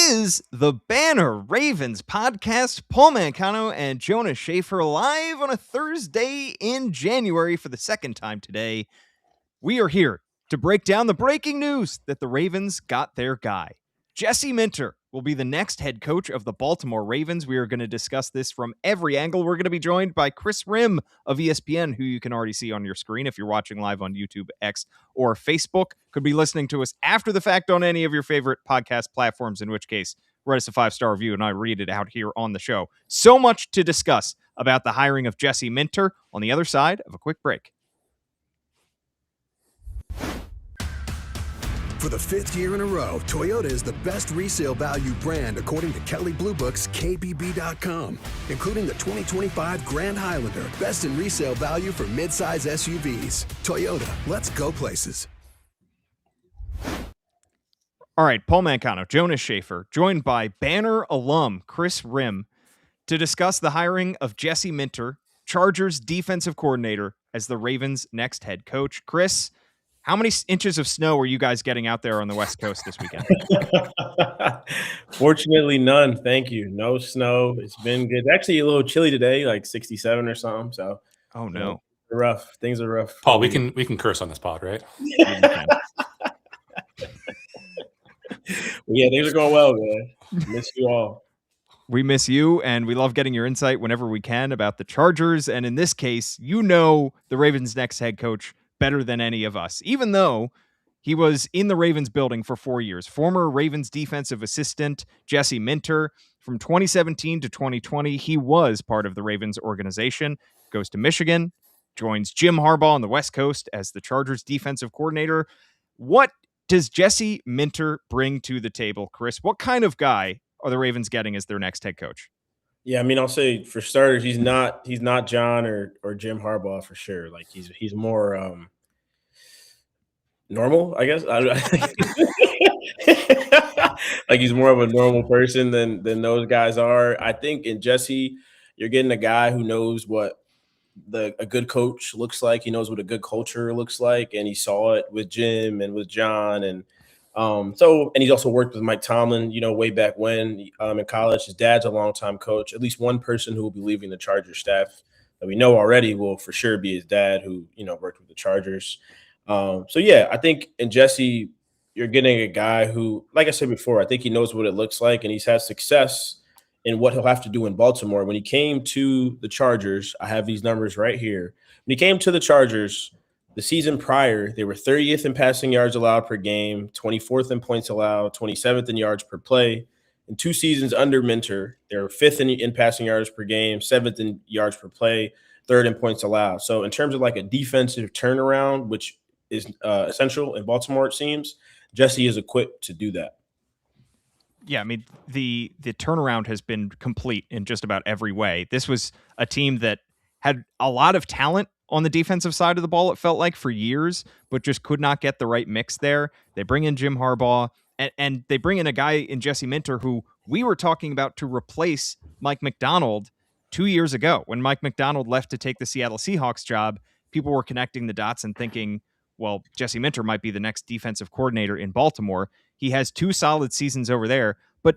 is the Banner Ravens podcast. Paul Mancano and Jonas Shaffer live on a Thursday in January for the second time today. We are here to break down the breaking news that the Ravens got their guy. Jesse Minter will be the next head coach of the Baltimore Ravens. We are going to discuss this from every angle. We're going to be joined by Kris Rhim of ESPN, who you can already see on your screen if you're watching live on YouTube, X, or Facebook. Could be listening to us after the fact on any of your favorite podcast platforms, in which case, write us a 5-star review and I read it out here on the show. So much to discuss about the hiring of Jesse Minter on the other side of a quick break. For the fifth year in a row, Toyota is the best resale value brand according to Kelley Blue Book's KBB.com, including the 2025 Grand Highlander, best in resale value for midsize SUVs. Toyota, let's go places. All right, Paul Mancano, Jonas Shaffer, joined by Banner alum Kris Rhim to discuss the hiring of Jesse Minter, Chargers defensive coordinator, as the Ravens' next head coach. Kris, how many inches of snow are you guys getting out there on the West Coast this weekend? Fortunately, none. Thank you. No snow. It's been good. Actually, a little chilly today, like 67 or something. So, oh no, rough. Things are rough. Paul, we can curse on this pod, right? Yeah, things are going well, man. Miss you all. We miss you, and we love getting your insight whenever we can about the Chargers. And in this case, you know the Ravens' next head coach better than any of us, even though he was in the Ravens building for 4 years. Former Ravens defensive assistant Jesse Minter, from 2017 to 2020, he was part of the Ravens organization, goes to Michigan, joins Jim Harbaugh on the West Coast as the Chargers defensive coordinator. What does Jesse Minter bring to the table, Kris? What kind of guy are the Ravens getting as their next head coach? Yeah, I mean, I'll say for starters, he's not John or Jim Harbaugh for sure. Like he's more normal, I guess. Like he's more of a normal person than those guys are. I think in Jesse, you're getting a guy who knows what a good coach looks like. He knows what a good culture looks like, and he saw it with Jim and with John, and he's also worked with Mike Tomlin, way back when in college. His dad's a longtime coach. At least one person who will be leaving the Chargers staff that we know already will for sure be his dad, who worked with the Chargers. I think in Jesse, you're getting a guy who, like I said before, I think he knows what it looks like, and he's had success in what he'll have to do in Baltimore. When he came to the Chargers, I have these numbers right here. When he came to the Chargers, the season prior, they were 30th in passing yards allowed per game, 24th in points allowed, 27th in yards per play. In 2 seasons under Minter, they were 5th in passing yards per game, 7th in yards per play, 3rd in points allowed. So in terms of like a defensive turnaround, which is essential in Baltimore, it seems, Jesse is equipped to do that. Yeah, I mean, the turnaround has been complete in just about every way. This was a team that had a lot of talent on the defensive side of the ball, it felt like, for years, but just could not get the right mix there. They bring in Jim Harbaugh, and they bring in a guy in Jesse Minter who we were talking about to replace Mike Macdonald 2 years ago. When Mike Macdonald left to take the Seattle Seahawks job, people were connecting the dots and thinking, well, Jesse Minter might be the next defensive coordinator in Baltimore. He has 2 solid seasons over there, but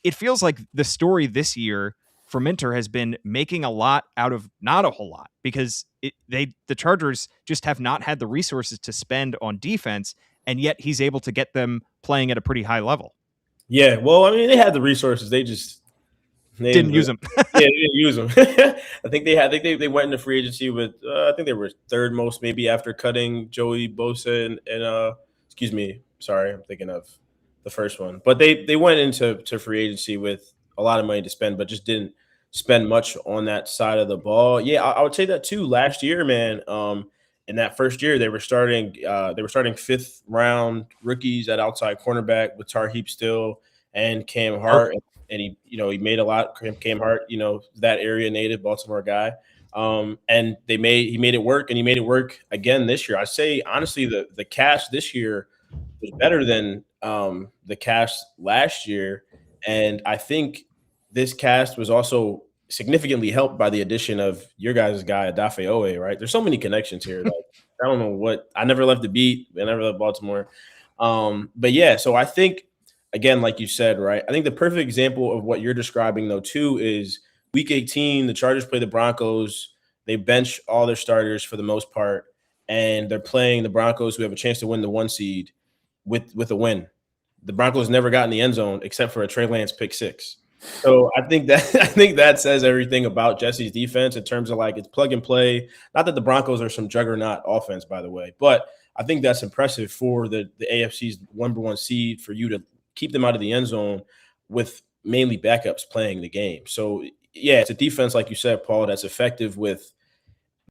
it feels like the story this year for Minter has been making a lot out of not a whole lot, because the Chargers just have not had the resources to spend on defense, and yet he's able to get them playing at a pretty high level. Yeah, well, I mean, they had the resources. They didn't use them. Yeah, they didn't use them. I think they went into free agency with I think they were 3rd most, maybe, after cutting Joey Bosa and excuse me, sorry, I'm thinking of the first one. But they went into free agency with a lot of money to spend, but just didn't spend much on that side of the ball. Yeah, I would say that too. Last year, man, in that first year, they were starting 5th round rookies at outside cornerback with Tarheeb Still and Cam Hart. And he made a lot. Cam Hart, that area native Baltimore guy. And he made it work, and he made it work again this year. I say, honestly, the cast this year was better than the cast last year. And I think this cast was also significantly helped by the addition of your guys' guy, Odafe Oweh, right? There's so many connections here. Like, I don't know what – I never left the beat. I never left Baltimore. But, yeah, so I think again, like you said, right? I think the perfect example of what you're describing, though, too, is Week 18. The Chargers play the Broncos. They bench all their starters for the most part, and they're playing the Broncos, who have a chance to win the 1 seed with a win. The Broncos never got in the end zone except for a Trey Lance pick six. So I think that says everything about Jesse's defense in terms of like it's plug and play. Not that the Broncos are some juggernaut offense, by the way, but I think that's impressive for the AFC's number 1 seed for you to keep them out of the end zone with mainly backups playing the game. So yeah, it's a defense, like you said, Paul, that's effective with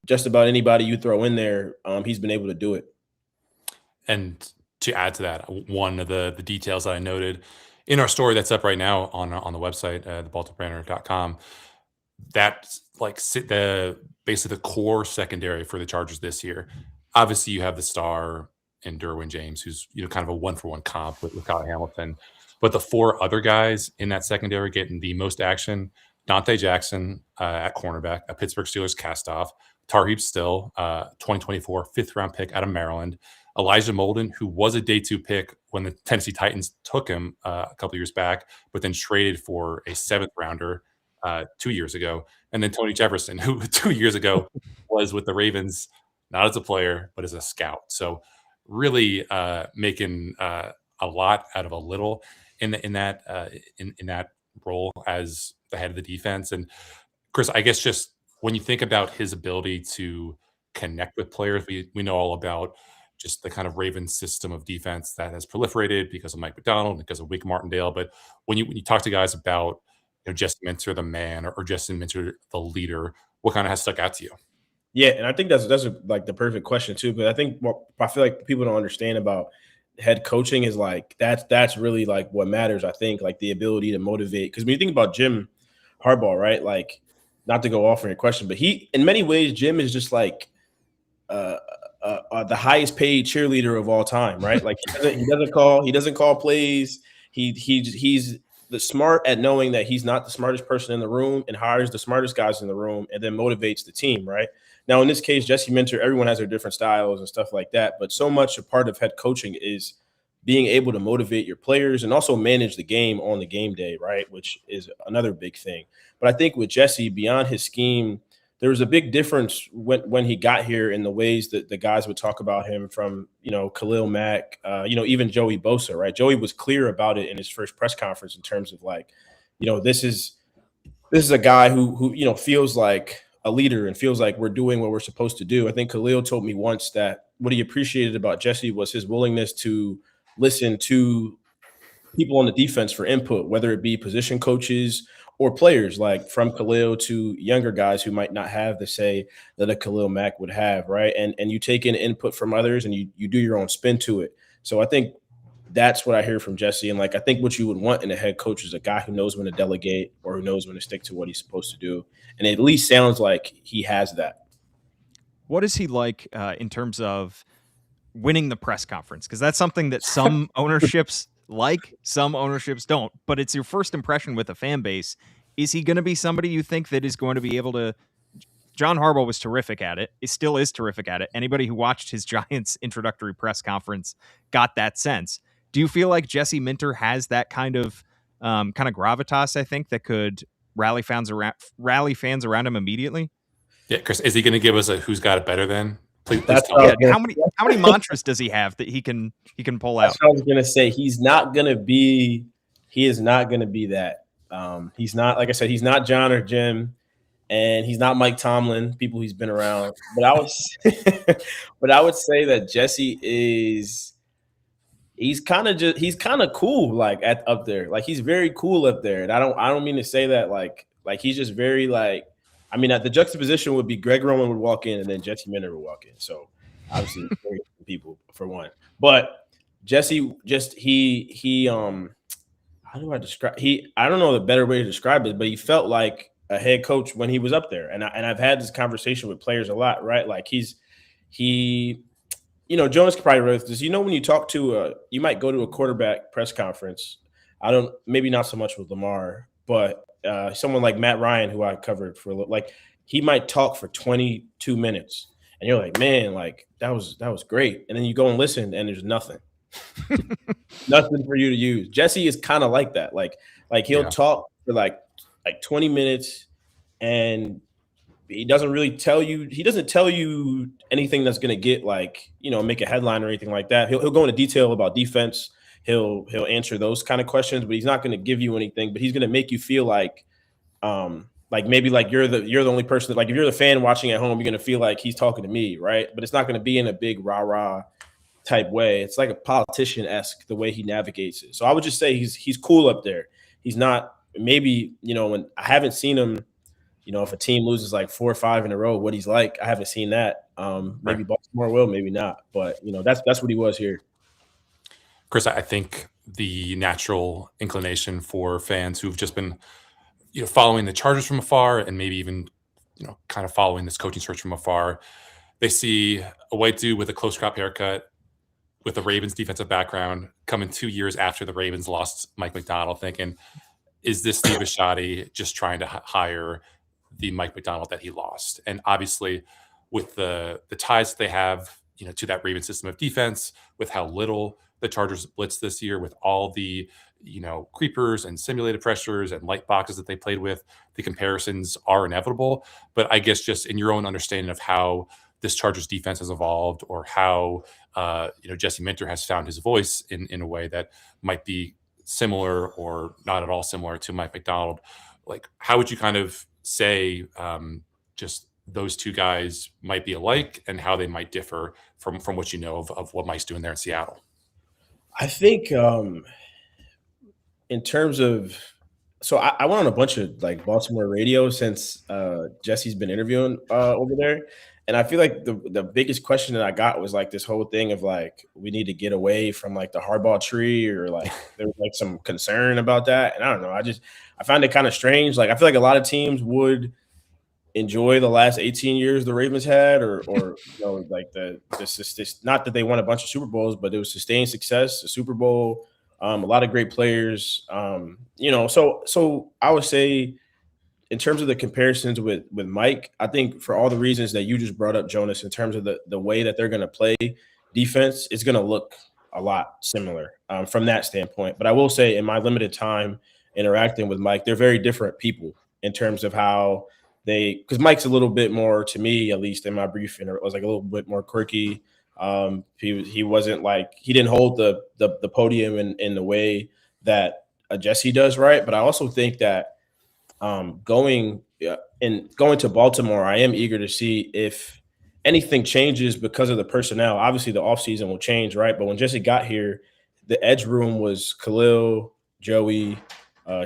just about anybody you throw in there. He's been able to do it. And to add to that, one of the details that I noted in our story that's up right now on the website, thebaltimorebanner.com, that's like basically the core secondary for the Chargers this year. Obviously, you have the star in Derwin James, who's kind of a 1-for-1 comp with Kyle Hamilton. But the 4 other guys in that secondary getting the most action: Dante Jackson at cornerback, a Pittsburgh Steelers cast-off; Tarheeb Still, 2024 5th-round pick out of Maryland; Elijah Molden, who was a day 2 pick when the Tennessee Titans took him a couple years back, but then traded for a 7th-rounder 2 years ago; and then Tony Jefferson, who 2 years ago was with the Ravens, not as a player, but as a scout. So really making a lot out of a little in that role as the head of the defense. And Kris, I guess just when you think about his ability to connect with players, we know all about just the kind of Ravens system of defense that has proliferated because of Mike McDonald, because of Wink Martindale. But when you talk to guys about Jesse Minter, the man, or Jesse Minter, the leader, what kind of has stuck out to you? Yeah, and I think that's like the perfect question too. But I think what I feel like people don't understand about head coaching is like that's really like what matters. I think like the ability to motivate. Because when you think about Jim Harbaugh, right? Like, not to go off on your question, but he, in many ways, Jim is just like the highest paid cheerleader of all time, right? Like he doesn't call plays. He's the smart at knowing that he's not the smartest person in the room and hires the smartest guys in the room and then motivates the team, right? Now, in this case, Jesse Minter, everyone has their different styles and stuff like that, but so much a part of head coaching is being able to motivate your players and also manage the game on the game day, right? Which is another big thing. But I think with Jesse, beyond his scheme, there was a big difference when he got here in the ways that the guys would talk about him, from, Khalil Mack, even Joey Bosa, right? Joey was clear about it in his first press conference in terms of like, this is a guy who feels like a leader and feels like we're doing what we're supposed to do. I think Khalil told me once that what he appreciated about Jesse was his willingness to listen to people on the defense for input, whether it be position coaches or players, like from Khalil to younger guys who might not have the say that a Khalil Mack would have, right? And you take in input from others and you do your own spin to it. So I think that's what I hear from Jesse. And like, I think what you would want in a head coach is a guy who knows when to delegate or who knows when to stick to what he's supposed to do. And it at least sounds like he has that. What is he like in terms of winning the press conference? Because that's something that some ownerships like, some ownerships don't. But it's your first impression with a fan base. Is he going to be somebody you think that is going to be able to? John Harbaugh was terrific at it. He still is terrific at it. Anybody who watched his Giants introductory press conference got that sense. Do you feel like Jesse Minter has that kind of gravitas, I think, that could rally fans around him immediately? Yeah, Kris, is he going to give us a who's got it better than? Please tell me. How many mantras does he have that he can pull out? That's what I was going to say. He is not going to be that. He's not, like I said, he's not John or Jim, and he's not Mike Tomlin, people he's been around. But I would say that Jesse is. He's kind of cool, like up there. Like, he's very cool up there. And I don't mean to say that like he's just very like. I mean, the juxtaposition would be Greg Roman would walk in and then Jesse Minter would walk in. So obviously people for one. But Jesse how do I describe I don't know the better way to describe it, but he felt like a head coach when he was up there. And I've had this conversation with players a lot, right? Like Jonas could probably relate to this. When you talk to you might go to a quarterback press conference. Maybe not so much with Lamar, but someone like Matt Ryan, who I covered for a little, like he might talk for 22 minutes and you're like, man, like that was great. And then you go and listen and there's nothing. Nothing for you to use. Jesse is kind of like that. Like he'll Yeah. talk for like 20 minutes and he doesn't really tell you. He doesn't tell you anything that's going to get make a headline or anything like that. He'll go into detail about defense. He'll answer those kind of questions, but he's not going to give you anything. But he's going to make you feel maybe like you're the only person that, like, if you're the fan watching at home, you're going to feel like he's talking to me, right? But it's not going to be in a big rah rah type way. It's like a politician-esque the way he navigates it. So I would just say he's cool up there. He's not when I haven't seen him. If a team loses like 4 or 5 in a row, what he's like, I haven't seen that. Maybe Right. Baltimore will, maybe not. But that's what he was here. Kris, I think the natural inclination for fans who've just been, following the Chargers from afar and maybe even, kind of following this coaching search from afar, they see a white dude with a close crop haircut with a Ravens defensive background coming 2 years after the Ravens lost Mike Macdonald, thinking, is this Steve Bisciotti just trying to hire the Mike Macdonald that he lost? And obviously, with the ties that they have, to that Ravens system of defense, with how little the Chargers blitz this year, with all the creepers and simulated pressures and light boxes that they played with, the comparisons are inevitable. But I guess just in your own understanding of how this Chargers defense has evolved, or how Jesse Minter has found his voice in a way that might be similar or not at all similar to Mike Macdonald, like, how would you kind of say just those two guys might be alike and how they might differ from what you know of what Mike's doing there in Seattle? I think in terms of so I went on a bunch of like Baltimore radio since Jesse's been interviewing over there. And I feel like the biggest question that I got was like this whole thing of like, we need to get away from like the hardball tree, or like there was like some concern about that. And I don't know. I find it kind of strange. Like, I feel like a lot of teams would enjoy the last 18 years the Ravens had, or like this, not that they won a bunch of Super Bowls, but it was sustained success, a Super Bowl, a lot of great players. So I would say, in terms of the comparisons with Mike, I think for all the reasons that you just brought up, Jonas, in terms of the way that they're going to play defense, it's going to look a lot similar from that standpoint. But I will say, in my limited time interacting with Mike, they're very different people in terms of how because Mike's a little bit more, to me, at least in my brief, it was like a little bit more quirky. He wasn't like, he didn't hold the podium in the way that Jesse does, right? But I also think that going to Baltimore, I am eager to see if anything changes because of the personnel. Obviously, the offseason will change, right? But when Jesse got here, the edge room was Khalil, Joey,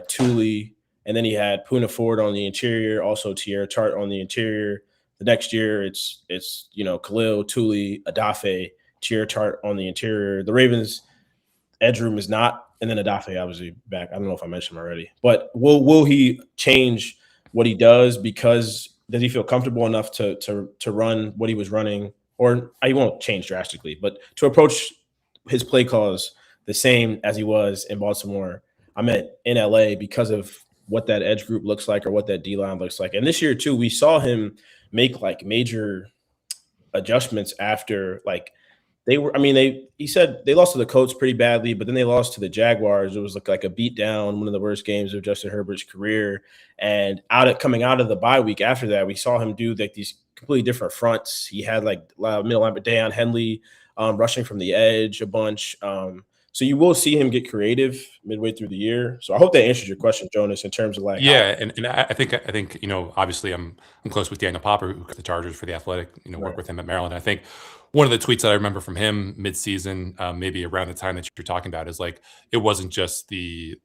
Thule, and then he had Poona Ford on the interior, also Tierra Tart on the interior. The next year, it's Khalil, Thule, Odafe, Tierra Tart on the interior. The Ravens' edge room is not. And then Odafe, obviously, back. I don't know if I mentioned him already. But will he change what he does? Because does he feel comfortable enough to run what he was running? Or he won't change drastically, but to approach his play calls the same as he was in Baltimore, I meant in LA, because of what that edge group looks like, or what that D-line looks like. And this year, too, we saw him make like major adjustments after like – he said they lost to the Colts pretty badly, but then they lost to the Jaguars. It was like a beatdown, one of the worst games of Justin Herbert's career. And coming out of the bye week after that, we saw him do like these completely different fronts. He had like middle linebacker Deion Henley rushing from the edge a bunch. So you will see him get creative midway through the year. So I hope that answers your question, Jonas, in terms of like, yeah, and I think obviously I'm close with Daniel Popper, who cut the Chargers for the Athletic. Work with him at Maryland. I think one of the tweets that I remember from him mid-season, maybe around the time that you're talking about, is like, it wasn't just the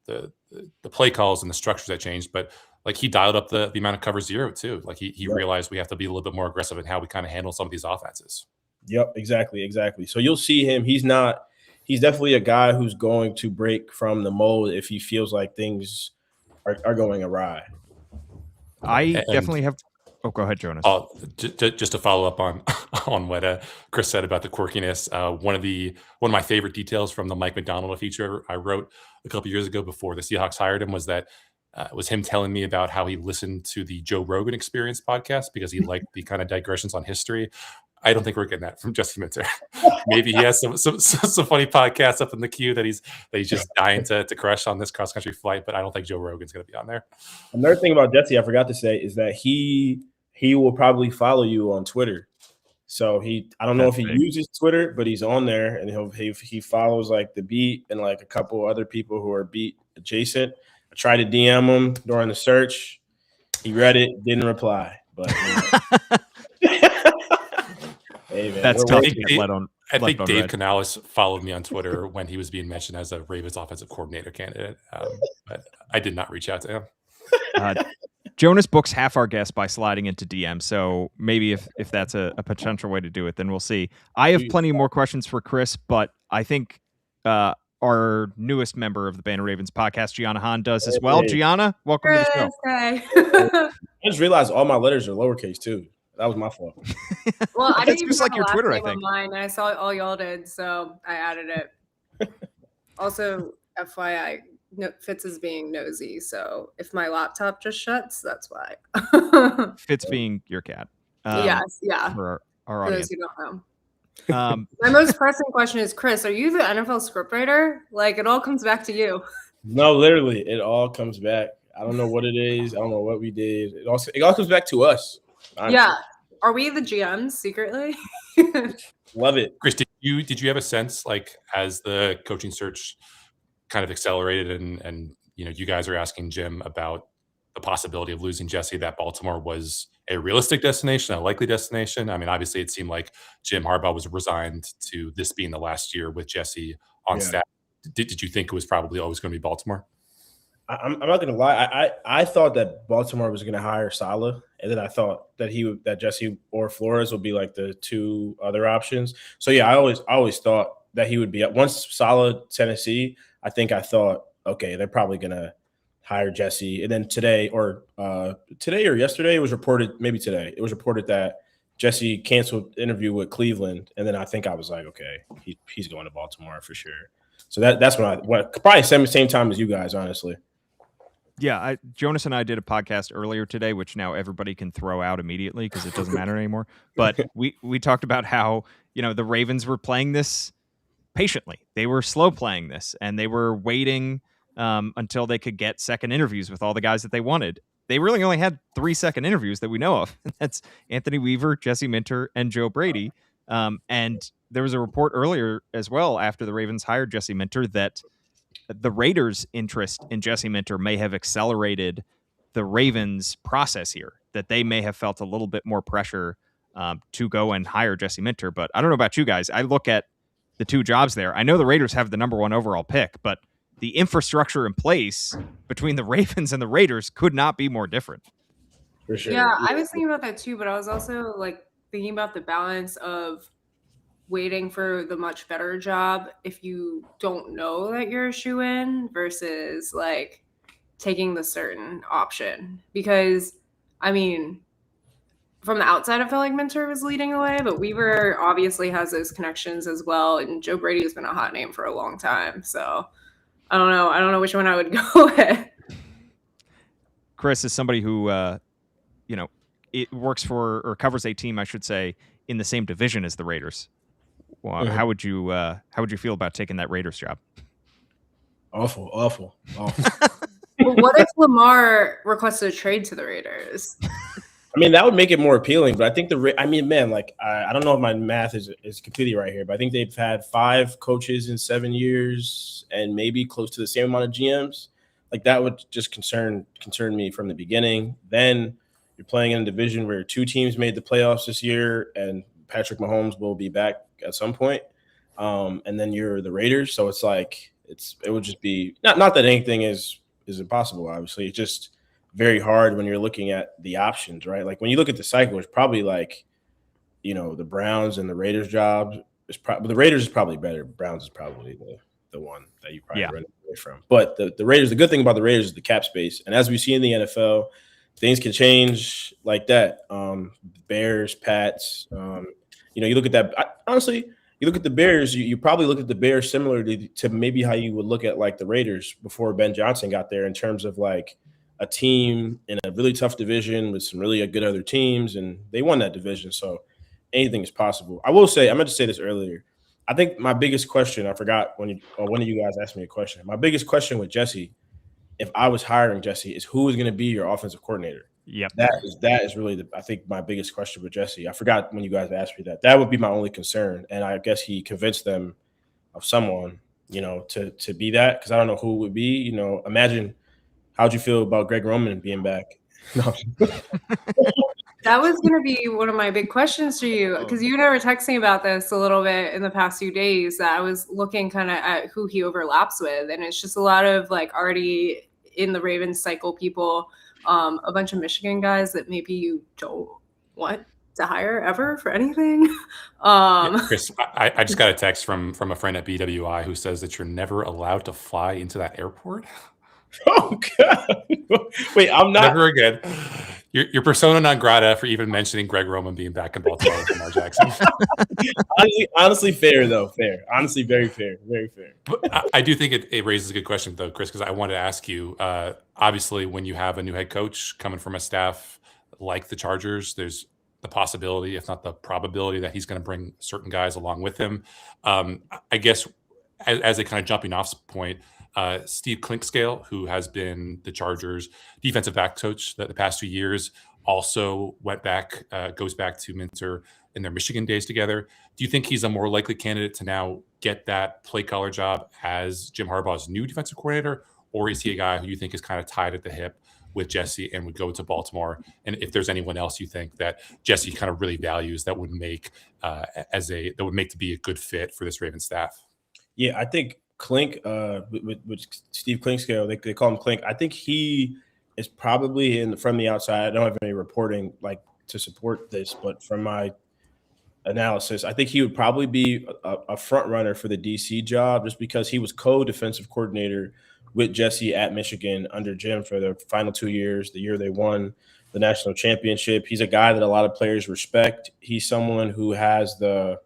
play calls and the structures that changed, but like he dialed up the amount of cover zero too. Like he realized we have to be a little bit more aggressive in how we kind of handle some of these offenses. Yep, exactly. So you'll see him. He's definitely a guy who's going to break from the mold if he feels like things are going awry. Definitely have. Oh, go ahead, Jonas. Just to follow up on what Kris said about the quirkiness. One of my favorite details from the Mike Macdonald feature I wrote a couple years ago before the Seahawks hired him was that was him telling me about how he listened to the Joe Rogan Experience podcast because he liked the kind of digressions on history. I don't think we're getting that from Jesse Minter. Maybe he has some funny podcasts up in the queue that he's just dying to crush on this cross country flight, but I don't think Joe Rogan's going to be on there. Another thing about Jesse I forgot to say is that he will probably follow you on Twitter. So I don't know if he uses Twitter, but he's on there, and he follows like the beat and like a couple other people who are beat adjacent. I tried to DM him during the search. He read it, didn't reply. But hey, man, that's tough. I think Dave Canales followed me on Twitter when he was being mentioned as a Ravens offensive coordinator candidate, but I did not reach out to him. Jonas books half our guests by sliding into DM, so maybe if that's a potential way to do it, then we'll see. I have plenty more questions for Kris, but I think our newest member of the Banner Ravens podcast, Gianna Hahn, does as well. Gianna, welcome to the show. I just realized all my letters are lowercase too. That was my fault. Well, I didn't just like your Twitter, I think. Mine, and I saw all y'all did, so I added it. Also, FYI, Fitz is being nosy, so if my laptop just shuts, that's why. Fitz being your cat. Yes, yeah. For our audience. Those who don't know. My most pressing question is, Kris, are you the NFL scriptwriter? Like, it all comes back to you. No, literally, it all comes back. I don't know what it is. I don't know what we did. It all comes back to us. Honestly. Yeah. Are we the GMs secretly? Love it. Kris, did you have a sense, like, as the coaching search kind of accelerated and you guys are asking Jim about the possibility of losing Jesse, that Baltimore was a realistic destination, a likely destination? I mean, obviously it seemed like Jim Harbaugh was resigned to this being the last year with Jesse on staff. Did you think it was probably always going to be Baltimore? I'm not going to lie. I thought that Baltimore was going to hire Saleh, and then I thought that Jesse or Flores would be like the two other options. So yeah, I always thought that he would be once Saleh Tennessee. I thought, okay, they're probably going to hire Jesse. And then today or yesterday, it was reported, maybe today, it was reported that Jesse canceled the interview with Cleveland. And then I think I was like, okay, he's going to Baltimore for sure. So that's when I went, probably same time as you guys, honestly. Yeah, Jonas and I did a podcast earlier today, which now everybody can throw out immediately because it doesn't matter anymore. But we talked about how, the Ravens were playing this patiently. They were slow playing this, and they were waiting until they could get second interviews with all the guys that they wanted. They really only had 3 second interviews that we know of. That's Anthony Weaver, Jesse Minter, and Joe Brady. And there was a report earlier as well after the Ravens hired Jesse Minter that the Raiders' interest in Jesse Minter may have accelerated the Ravens' process here, that they may have felt a little bit more pressure to go and hire Jesse Minter. But I don't know about you guys. I look at the two jobs there. I know the Raiders have the number 1 overall pick, but the infrastructure in place between the Ravens and the Raiders could not be more different. For sure. Yeah, I was thinking about that too, but I was also thinking about the balance of waiting for the much better job if you don't know that you're a shoo-in versus taking the certain option. Because I mean, from the outside, I felt like Minter was leading the way, but Weaver obviously has those connections as well. And Joe Brady has been a hot name for a long time. So I don't know. I don't know which one I would go with. Kris is somebody who, it works for or covers a team, I should say, in the same division as the Raiders. Well, how would you feel about taking that Raiders job? Awful. Well, what if Lamar requested a trade to the Raiders? I mean, that would make it more appealing, but I think I don't know if my math is completely right here, but I think they've had 5 coaches in 7 years and maybe close to the same amount of GMs. That would just concern me from the beginning. Then you're playing in a division where 2 teams made the playoffs this year, and Patrick Mahomes will be back at some point. And then you're the Raiders, so it would just be not that anything is impossible. Obviously, it's just very hard when you're looking at the options, right? When you look at the cycle, it's probably the Browns and the Raiders jobs. The Raiders is probably better. Browns is probably the one that you probably run away from. But the Raiders, the good thing about the Raiders is the cap space. And as we see in the NFL, things can change like that. Bears, Pats, you look at that. Honestly, you look at the Bears, you probably look at the Bears similarly to maybe how you would look at the Raiders before Ben Johnson got there, in terms of a team in a really tough division with some really good other teams, and they won that division. So anything is possible. I will say, I meant to say this earlier. I think my biggest question, I forgot when one of you guys asked me a question. My biggest question with Jesse, if I was hiring Jesse, is who is going to be your offensive coordinator? Yep. That is really I think my biggest question with Jesse. I forgot when you guys asked me that. That would be my only concern, and I guess he convinced them of someone, to be that, because I don't know who it would be. Imagine, how'd you feel about Greg Roman being back? No. That was going to be one of my big questions to you, because you and I were texting about this a little bit in the past few days, that I was looking kind of at who he overlaps with. And it's just a lot of like already in the Ravens cycle people, a bunch of Michigan guys that maybe you don't want to hire ever for anything. Kris, I just got a text from a friend at BWI who says that you're never allowed to fly into that airport. Oh, God. Wait, I'm not. Never again. Your persona non grata for even mentioning Greg Roman being back in Baltimore with Lamar Jackson. honestly, fair, though. Fair. Honestly, very fair. Very fair. But I do think it raises a good question, though, Kris, because I wanted to ask you, obviously, when you have a new head coach coming from a staff like the Chargers, there's the possibility, if not the probability, that he's going to bring certain guys along with him. I guess as a kind of jumping off point, Steve Clinkscale, who has been the Chargers defensive back coach the past 2 years, also goes back to mentor in their Michigan days together. Do you think he's a more likely candidate to now get that play caller job as Jim Harbaugh's new defensive coordinator, or is he a guy who you think is kind of tied at the hip with Jesse and would go to Baltimore? And if there's anyone else you think that Jesse kind of really values that would make to be a good fit for this Ravens staff? Yeah, I think Clink, with Steve Clinkscale, they call him Clink. I think he is probably from the outside. I don't have any reporting to support this, but from my analysis, I think he would probably be a front runner for the DC job, just because he was co-defensive coordinator with Jesse at Michigan under Jim for the final 2 years, the year they won the national championship. He's a guy that a lot of players respect. He's someone who has the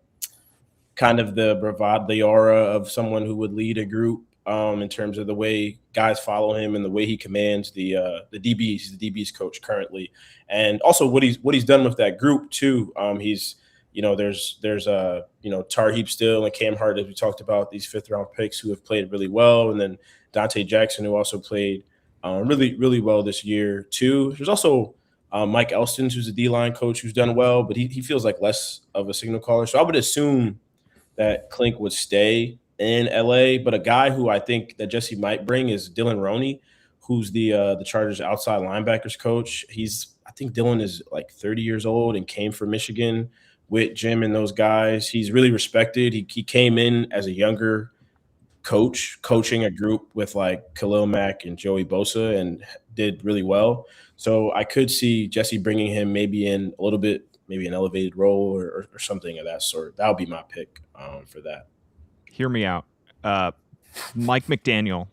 kind of the bravado, the aura of someone who would lead a group in terms of the way guys follow him and the way he commands the DBs. He's the DBs coach currently, and also what he's done with that group too. He's there's Tar Heap still and Cam Hart, as we talked about, these 5th round picks who have played really well, and then Dante Jackson, who also played really, really well this year too. There's also Mike Elston, who's a D-line coach, who's done well, but he feels like less of a signal caller. So I would assume that Clink would stay in LA, but a guy who I think that Jesse might bring is Dylan Roney, who's the Chargers outside linebackers coach. I think Dylan is like 30 years old and came from Michigan with Jim and those guys. He's really respected. He came in as a younger coach, coaching a group with like Khalil Mack and Joey Bosa, and did really well. So I could see Jesse bringing him maybe in a little bit, maybe an elevated role or something of that sort. That would be my pick for that. Hear me out. Mike McDaniel,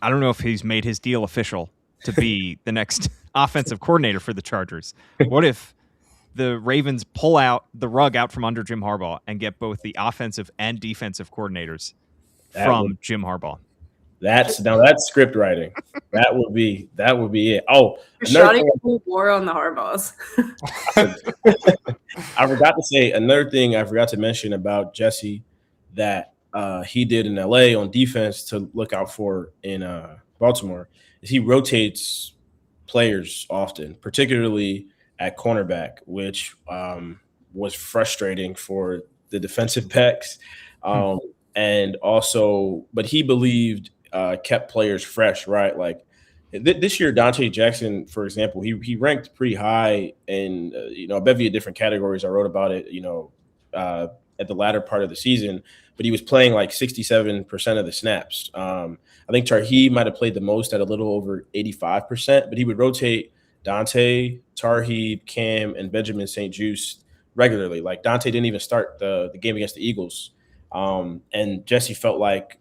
I don't know if he's made his deal official to be the next offensive coordinator for the Chargers. What if the Ravens pull out the rug out from under Jim Harbaugh and get both the offensive and defensive coordinators from Jim Harbaugh? That's script writing. That would be it. Oh, shouting war on the Harbaughs. I forgot to say another thing. I forgot to mention about Jesse that he did in LA on defense to look out for in Baltimore is he rotates players often, particularly at cornerback, which was frustrating for the defensive backs. And also, but he believed kept players fresh, right? Like this year, Dante Jackson, for example, he ranked pretty high in a bevy of different categories. I wrote about it, at the latter part of the season, but he was playing like 67% of the snaps. I think Tarheeb might have played the most at a little over 85%, but he would rotate Dante, Tarheeb, Cam, and Benjamin St-Juste regularly. Like Dante didn't even start the game against the Eagles. And Jesse felt like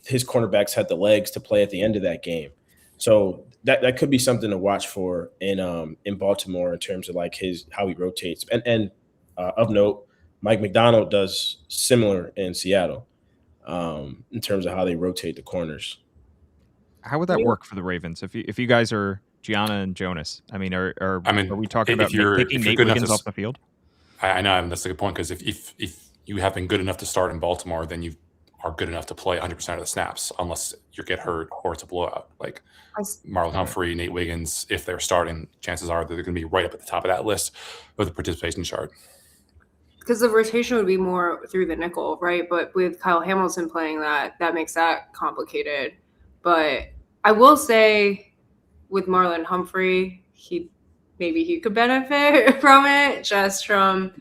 his cornerbacks had the legs to play at the end of that game. So that could be something to watch for in Baltimore in terms of like how he rotates. And of note, Mike McDonald does similar in Seattle in terms of how they rotate the corners. How would that work for the Ravens if you guys are Gianna and Jonas? I mean, are we talking about taking Nate Wiggins off the field? I know that's a good point, because if you have been good enough to start in Baltimore, then you are good enough to play 100% of the snaps, unless you get hurt or it's a blowout. Like Marlon Humphrey, Nate Wiggins, if they're starting, chances are that they're going to be right up at the top of that list of the participation chart. Because the rotation would be more through the nickel, right? But with Kyle Hamilton playing that makes that complicated. But I will say, with Marlon Humphrey, maybe he could benefit from it, just from,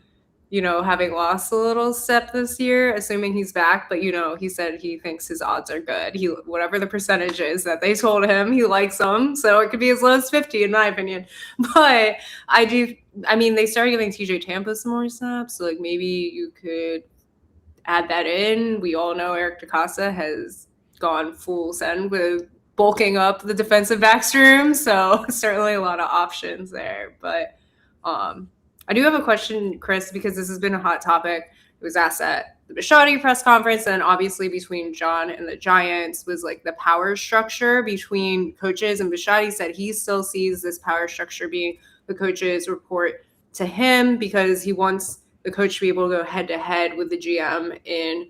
having lost a little step this year, assuming he's back. But, he said he thinks his odds are good. Whatever the percentage is that they told him, he likes them. So it could be as low as 50, in my opinion. But they started giving TJ Tampa some more snaps. So, maybe you could add that in. We all know Eric DaCosta has gone full send with bulking up the defensive backs room. So certainly a lot of options there. But I do have a question, Kris, because this has been a hot topic. It was asked at the Bisciotti press conference, and obviously between John and the Giants was like the power structure between coaches. And Bisciotti said he still sees this power structure being the coaches report to him, because he wants the coach to be able to go head to head with the GM in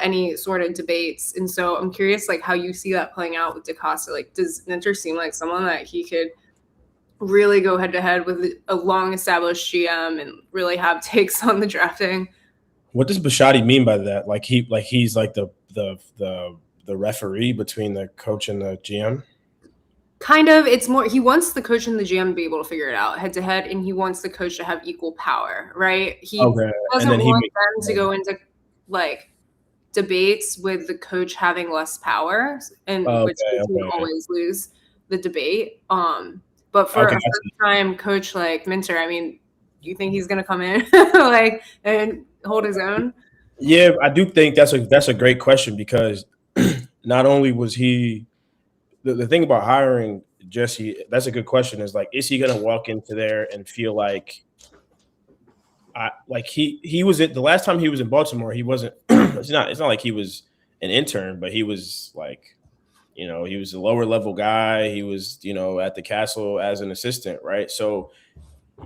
any sort of debates. And so I'm curious, how you see that playing out with DaCosta. Does Minter seem like someone that he could really go head to head with a long established GM and really have takes on the drafting? What does Bisciotti mean by that? He's like the referee between the coach and the GM? Kind of. It's more, he wants the coach and the GM to be able to figure it out head to head, and he wants the coach to have equal power, right? He doesn't want them to go into debates with the coach having less power, and which will always lose the debate. But for a first-time coach like Minter, do you think he's going to come in and hold his own? Yeah, I do think that's a great question, because not only was he the thing about hiring Jesse, that's a good question, is is he going to walk into there and feel like he was the last time he was in Baltimore, he wasn't it's not like he was an intern, but he was he was a lower level guy. He was, at the Castle as an assistant, right? So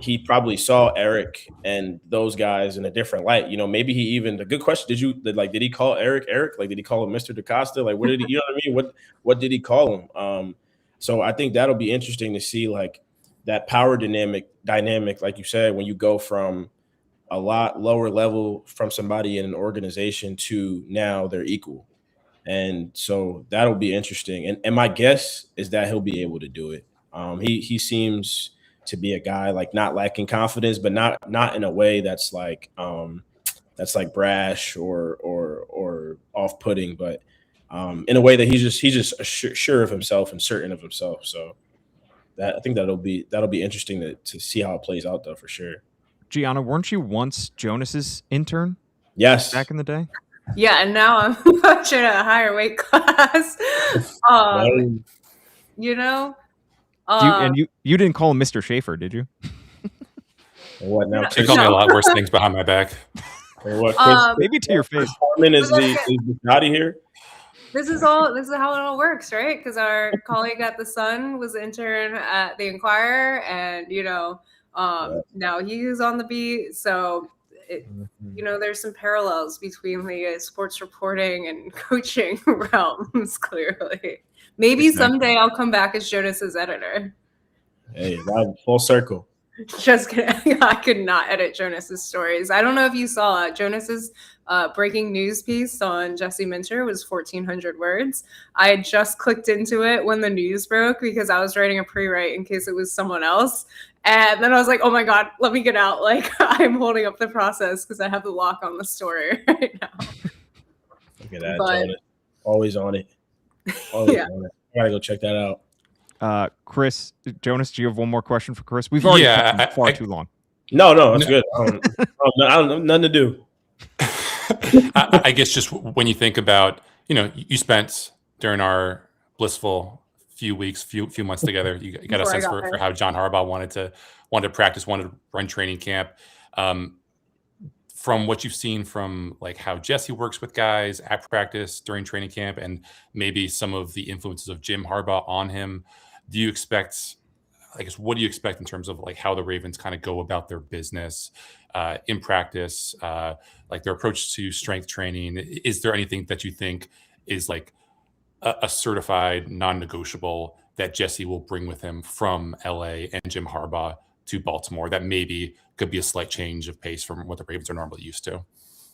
he probably saw Eric and those guys in a different light. Maybe he even, the good question, did he call Eric? Did he call him Mr. DaCosta? What did he, you know what I mean? What did he call him? So I think that'll be interesting to see that power dynamic, like you said, when you go from a lot lower level from somebody in an organization to now they're equal. And so that'll be interesting. And my guess is that he'll be able to do it. He seems to be a guy not lacking confidence, but not in a way that's brash or off-putting, but in a way that he's just sure of himself and certain of himself. So I think that'll be interesting to see how it plays out, though, for sure. Gianna, weren't you once Jonas's intern? Yes, back in the day. Yeah, and now I'm watching a higher weight class. And you didn't call him Mr. Shaffer, did you? What now? He called me a lot worse things behind my back. Maybe to your face. Harmon is out of here. This is how it all works, right? Because our colleague at the Sun was an intern at the Inquirer, and now he's on the beat. So there's some parallels between the sports reporting and coaching realms, clearly. Maybe someday I'll come back as Jonas's editor. Hey, full circle. Just kidding. I could not edit Jonas's stories. I don't know if you saw Jonas's breaking news piece on Jesse Minter was 1,400 words. I had just clicked into it when the news broke because I was writing a pre-write in case it was someone else. And then I was like, oh my God, let me get out. I'm holding up the process because I have the lock on the story right now. Look at that, Jonas. Always on it. Always on it. I gotta go check that out. Kris, Jonas, do you have one more question for Kris? We've already talked far too long. No, that's good. I don't nothing to do. I guess just when you think about, you spent during our blissful few months together, you got a sense for how John Harbaugh wanted to practice, wanted to run training camp. From what you've seen from how Jesse works with guys at practice during training camp, and maybe some of the influences of Jim Harbaugh on him, do you expect I guess, what do you expect in terms of like how the Ravens kind of go about their business in practice, like their approach to strength training? Is there anything that you think is like a certified non-negotiable that Jesse will bring with him from LA and Jim Harbaugh to Baltimore that maybe could be a slight change of pace from what the Ravens are normally used to?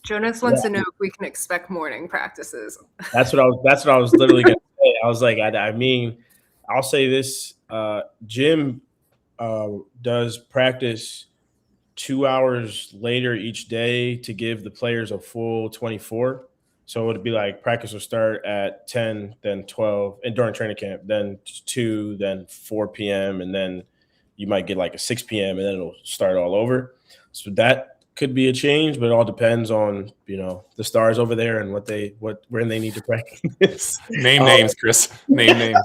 Jonas wants to know if we can expect morning practices. That's what I was literally gonna say. I was like, I mean, I'll say this: Jim does practice 2 hours later each day to give the players a full 24. So it would be like practice will start at 10, then 12, and during training camp, then 2, then 4 p.m., and then you might get like a 6 p.m., and then it'll start all over. So that could be a change, but it all depends on, the stars over there and when they need to practice. Name names, Kris. Name names.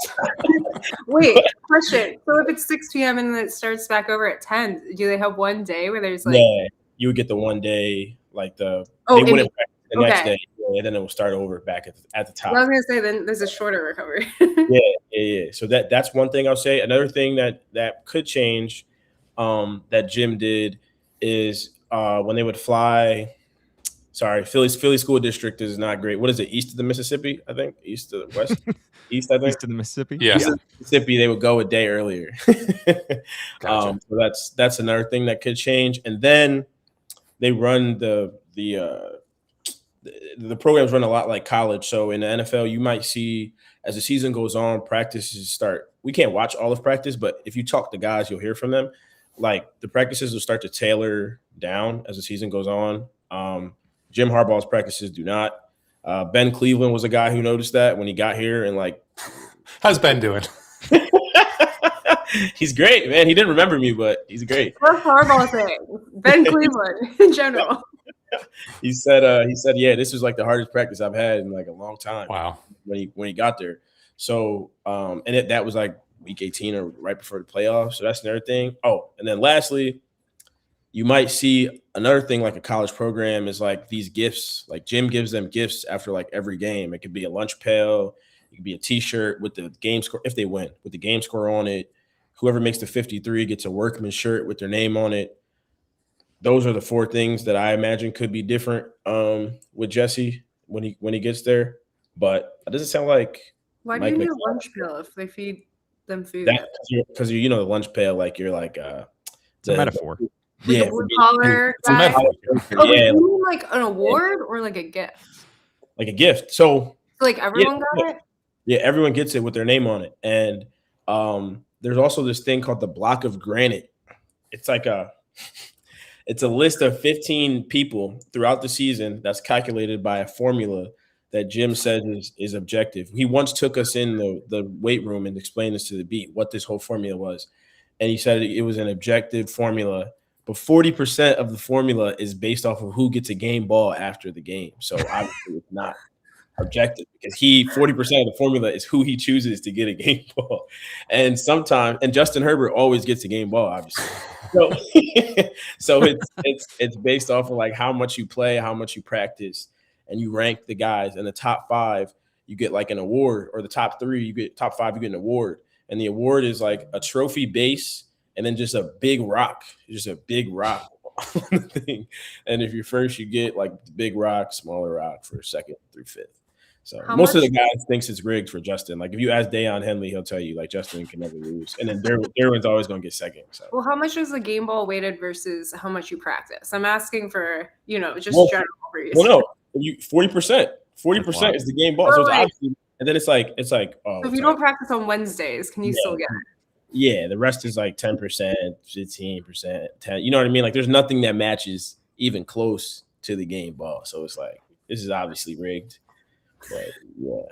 Wait, question. So if it's 6 p.m. and then it starts back over at 10, do they have one day where there's like? Yeah, you would get the one day, like they wouldn't practice the next day, and then it will start over back at the top. I was gonna say then there's a shorter recovery. Yeah. So that's one thing I'll say. Another thing that could change, that Jim did is when they would fly. Sorry, Philly school district is not great. What is it? East of the Mississippi, I think. East to the west. East, I think. East of the Mississippi. Yeah. East of the Mississippi, they would go a day earlier. Gotcha. So that's another thing that could change. And then they run the programs run a lot like college. So in the NFL, you might see as the season goes on, practices start. We can't watch all of practice, but if you talk to guys, you'll hear from them. Like the practices will start to tailor down as the season goes on. Jim Harbaugh's practices do not. Ben Cleveland was a guy who noticed that when he got here, and like, how's Ben doing? He's great, man. He didn't remember me, but he's great. What's Harbaugh saying? Ben Cleveland in general. He said, yeah, this was like the hardest practice I've had in like a long time. Wow. When he got there. So, that was like week 18 or right before the playoffs. So that's another thing. Oh, and then lastly, you might see another thing like a college program is like these gifts. Like Jim gives them gifts after like every game. It could be a lunch pail. It could be a T-shirt with the game score if they win, with the game score on it. Whoever makes the 53 gets a workman shirt with their name on it. Those are the 4 things that I imagine could be different with Jesse when he gets there. But it doesn't sound like. Why do you need a lunch pail if they feed them food? Because the lunch pail, like you're like it's a metaphor. Yeah, the blue collar guy. You mean like an award or like a gift? Like a gift. So like everyone got it? Yeah, everyone gets it with their name on it. And there's also this thing called the block of granite. It's like it's a list of 15 people throughout the season that's calculated by a formula that Jim says is objective. He once took us in the weight room and explained this to the beat, what this whole formula was. And he said it was an objective formula, but 40% of the formula is based off of who gets a game ball after the game. So obviously it's not objective because 40% of the formula is who he chooses to get a game ball. And Justin Herbert always gets a game ball, obviously. So it's based off of like how much you play, how much you practice, and you rank the guys. And the top 5, you get like an award, or the top 3, top 5, you get an award. And the award is like a trophy base and then just a big rock on the thing. And if you're first, you get like the big rock, smaller rock for second through 5th. So most of the guys thinks it's rigged for Justin. Like if you ask Deion Henley, he'll tell you like Justin can never lose. And then Derwin's always going to get second. So. Well, how much is the game ball weighted versus how much you practice? I'm asking for, just general reason. Well, no, 40%. 40% is the game ball. So it's obviously, and then it's like, oh. So if you don't practice on Wednesdays, can you still get it? Yeah, the rest is like 10%, 15%, 10. You know what I mean? Like there's nothing that matches even close to the game ball. So it's like, this is obviously rigged. But yeah.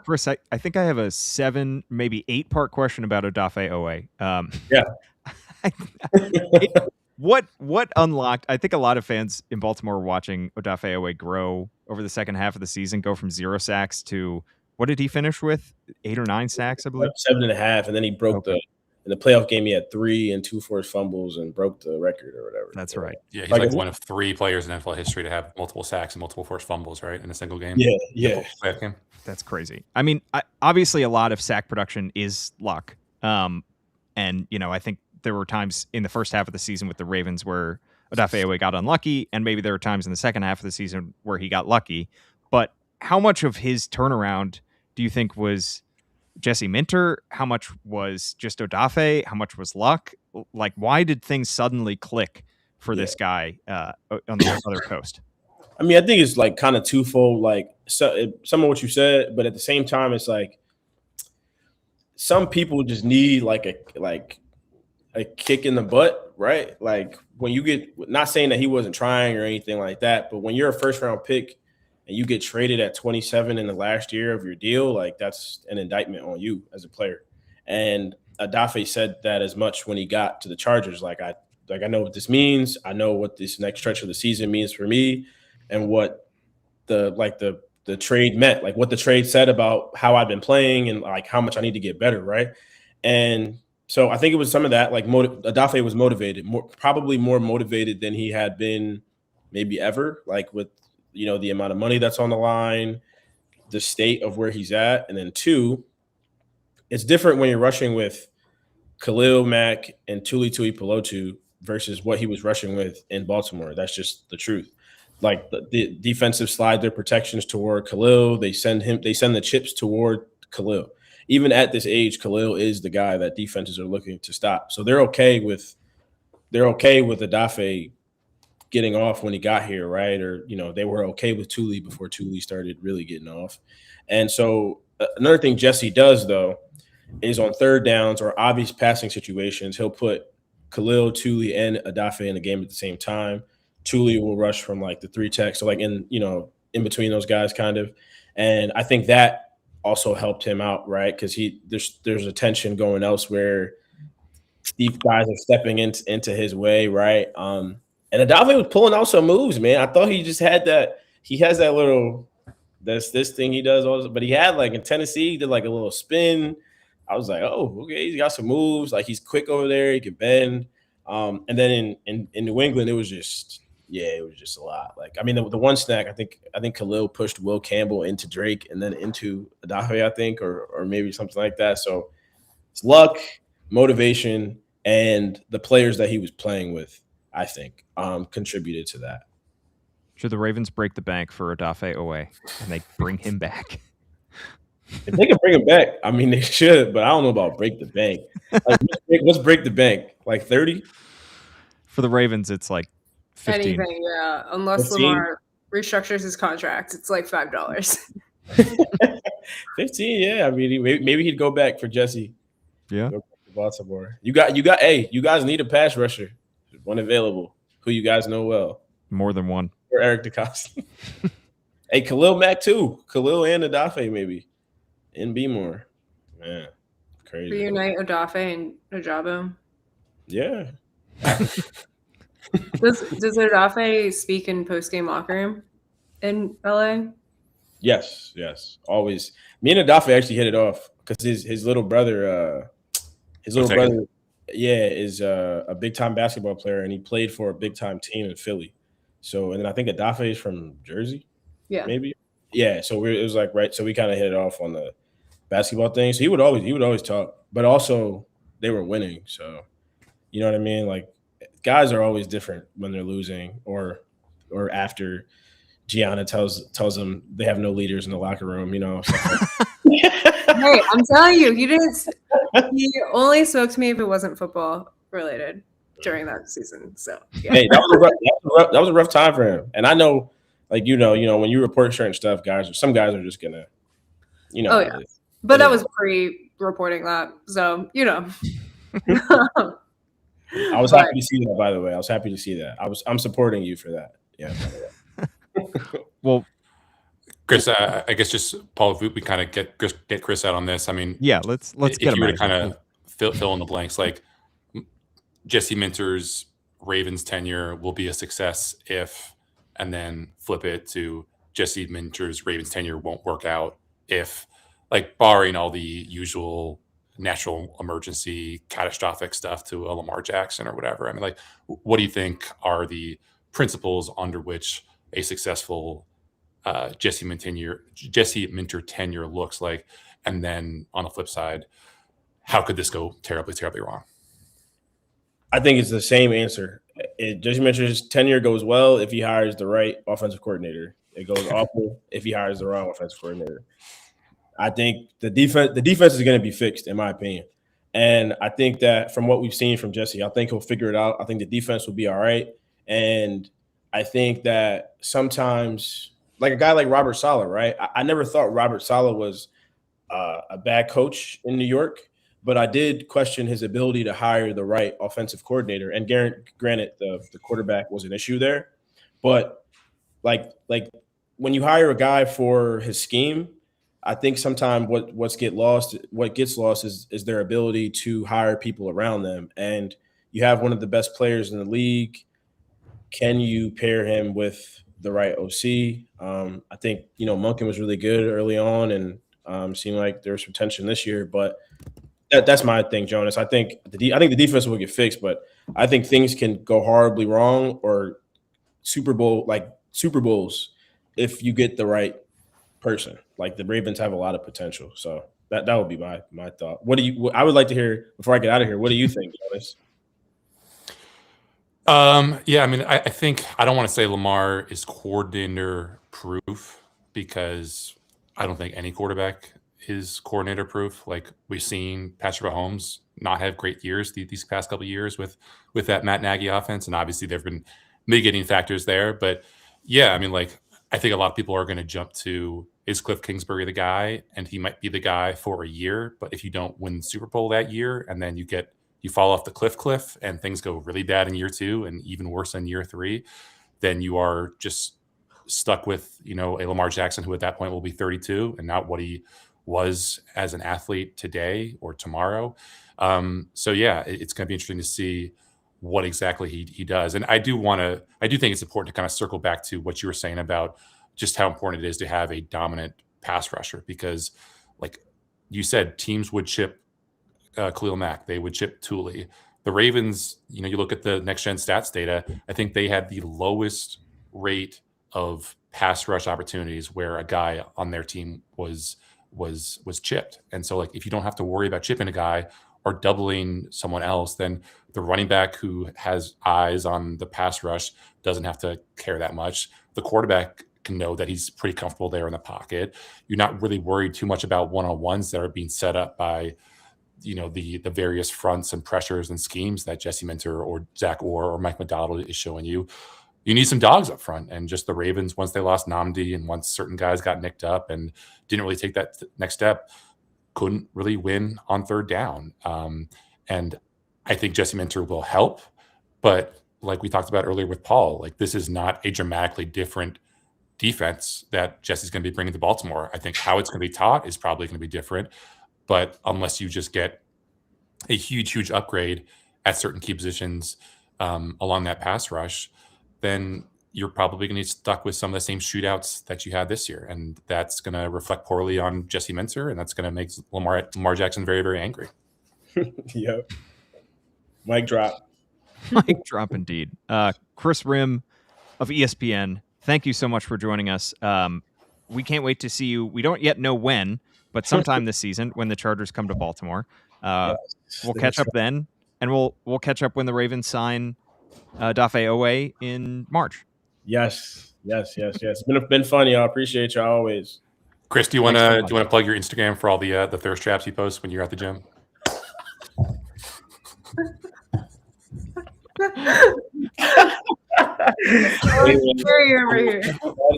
Kris, I think I have a 7, maybe 8-part question about Odafe Oweh. Yeah. What unlocked? I think a lot of fans in Baltimore were watching Odafe Oweh grow over the second half of the season, go from 0 sacks to what did he finish with? 8 or 9 sacks, I believe. 7.5, and then he broke in the playoff game. He had 3 and 2 forced fumbles and broke the record or whatever. That's right. Yeah, he's like one of 3 players in NFL history to have multiple sacks and multiple forced fumbles, right, in a single game. Yeah. That's crazy. I mean, obviously, a lot of sack production is luck. And, I think there were times in the first half of the season with the Ravens where Odafe Oweh got unlucky, and maybe there were times in the second half of the season where he got lucky. But how much of his turnaround do you think was Jesse Minter? How much was just Odafe? How much was luck? Like, why did things suddenly click for this guy on the other coast? I mean, I think it's like kind of twofold, like some of what you said, but at the same time, it's like some people just need like a kick in the butt, right? Like when you get, not saying that he wasn't trying or anything like that, but when you're a first round pick and you get traded at 27 in the last year of your deal, like that's an indictment on you as a player. And Odafe said that as much when he got to the Chargers. I know what this means. I know what this next stretch of the season means for me, and what the trade meant, like what the trade said about how I've been playing and like how much I need to get better, right? And so I think it was some of that. Like Odafe was motivated, probably more motivated than he had been maybe ever. Like with the amount of money that's on the line, the state of where he's at, and then two, it's different when you're rushing with Khalil Mack and Tuli Tuipulotu versus what he was rushing with in Baltimore. That's just the truth. Like the defensive slide their protections toward Khalil. They send the chips toward Khalil. Even at this age, Khalil is the guy that defenses are looking to stop. So they're okay with Odafe getting off when he got here, right? Or they were okay with Tuli before Tuli started really getting off. And so another thing Jesse does though is on third downs or obvious passing situations, he'll put Khalil, Tuli, and Odafe in the game at the same time. Tuli will rush from like the 3 tech, so like in between those guys, kind of. And I think that also helped him out, right? Because there's a tension going elsewhere. These guys are stepping into his way, right? And Odafe was pulling out some moves, man. I thought he just had that. He has that little this thing he does also, but he had like in Tennessee, he did like a little spin. I was like, oh, okay, he's got some moves. Like he's quick over there. He can bend. And then in New England, it was just a lot. Like, I mean, the one snack, I think Khalil pushed Will Campbell into Drake and then into Odafe, I think, or maybe something like that. So it's luck, motivation, and the players that he was playing with, I think, contributed to that. Should the Ravens break the bank for Odafe Oweh and they bring him back? If they can bring him back, I mean, they should, but I don't know about break the bank. Like, let's break the bank. Like 30? For the Ravens, it's like 15. Anything, yeah. Unless 15? Lamar restructures his contract, it's like $5. 15, yeah. I mean, maybe he'd go back for Jesse. Yeah. Go back to Baltimore. You guys need a pass rusher. There's one available who you guys know well. More than one. Or Eric DeCosta. Hey, Khalil Mack too. Khalil and Odafe maybe. And be more. Man, crazy. Reunite Odafe and Ojabo. Yeah. Does Odafe speak in post-game locker room in LA? Yes. Always. Me and Odafe actually hit it off because his little brother, is a big time basketball player, and he played for a big time team in Philly. So, and then I think Odafe is from Jersey. Yeah. Maybe. Yeah. So it was like right. So we kind of hit it off on the basketball thing. So he would always talk, but also they were winning. So you know what I mean? Like guys are always different when they're losing or after Gianna tells them they have no leaders in the locker room, Hey, I'm telling you, he only spoke to me if it wasn't football related during that season. So yeah. Hey, that was a rough time for him. And I know, like, when you report certain stuff, some guys are just gonna, Oh yeah. But that was pre-reporting that. So, I was happy to see that, by the way. I was happy to see that. I'm supporting you for that. Yeah. Well, Kris, I guess just Paul, if we kind of get Kris out on this. I mean, yeah, let's get him. If you were to kind of fill in the blanks, like Jesse Minter's Ravens tenure will be a success if, and then flip it to Jesse Minter's Ravens tenure won't work out if, like, barring all the usual natural emergency catastrophic stuff to a Lamar Jackson or whatever. I mean, like, what do you think are the principles under which a successful Jesse Minter tenure looks like? And then on the flip side, how could this go terribly, terribly wrong? I think it's the same answer. Jesse Minter's tenure goes well if he hires the right offensive coordinator. It goes awful if he hires the wrong offensive coordinator. I think the defense is going to be fixed, in my opinion. And I think that from what we've seen from Jesse, I think he'll figure it out. I think the defense will be all right. And I think that sometimes, like a guy like Robert Saleh, right? I never thought Robert Saleh was a bad coach in New York, but I did question his ability to hire the right offensive coordinator. And granted, the quarterback was an issue there, but like when you hire a guy for his scheme, I think sometimes what gets lost is their ability to hire people around them. And you have one of the best players in the league. Can you pair him with the right OC? I think Monken was really good early on, and seemed like there was some tension this year. But that's my thing, Jonas. I think the defense will get fixed, but I think things can go horribly wrong or Super Bowls if you get the right person. Like the Ravens have a lot of potential. So that would be my thought. I would like to hear before I get out of here, what do you think, Jonas? Yeah, I mean, I think I don't want to say Lamar is coordinator proof because I don't think any quarterback is coordinator proof. Like we've seen Patrick Mahomes not have great years these past couple of years with that Matt Nagy offense, and obviously there've been mitigating factors there. But yeah, I mean, like I think a lot of people are going to jump to, is Cliff Kingsbury the guy? And he might be the guy for a year, but if you don't win the Super Bowl that year, and then you fall off the cliff and things go really bad in year 2 and even worse in year 3, then you are just stuck with, a Lamar Jackson who at that point will be 32 and not what he was as an athlete today or tomorrow. So yeah, it's going to be interesting to see what exactly he does. And I do think it's important to kind of circle back to what you were saying about just how important it is to have a dominant pass rusher, because like you said, teams would chip Khalil Mack, they would chip Thule. The Ravens, you look at the next gen stats data, I think they had the lowest rate of pass rush opportunities where a guy on their team was chipped. And so like if you don't have to worry about chipping a guy or doubling someone else, then the running back who has eyes on the pass rush doesn't have to care that much. The quarterback can know that he's pretty comfortable there in the pocket. You're not really worried too much about one-on-ones that are being set up by the various fronts and pressures and schemes that Jesse Minter or Zach Orr or Mike McDonald is showing you. You need some dogs up front, and just the Ravens, once they lost Namdi and once certain guys got nicked up and didn't really take that next step, couldn't really win on third down. And I think Jesse Minter will help, but like we talked about earlier with Paul, like this is not a dramatically different defense that Jesse's going to be bringing to Baltimore. I think how it's going to be taught is probably going to be different, but unless you just get a huge upgrade at certain key positions along that pass rush, then you're probably going to get stuck with some of the same shootouts that you had this year. And that's going to reflect poorly on Jesse Minter, and that's going to make Lamar Jackson very, very angry. Yep. Mic drop. Mic drop indeed. Kris Rhim of ESPN, thank you so much for joining us. We can't wait to see you. We don't yet know when, but sometime this season when the Chargers come to Baltimore. We'll catch up then, and we'll catch up when the Ravens sign Odafe Oweh in March. Yes. It's been fun, y'all. Appreciate y'all always. Kris, do you want to plug your Instagram for all the thirst traps you post when you're at the gym?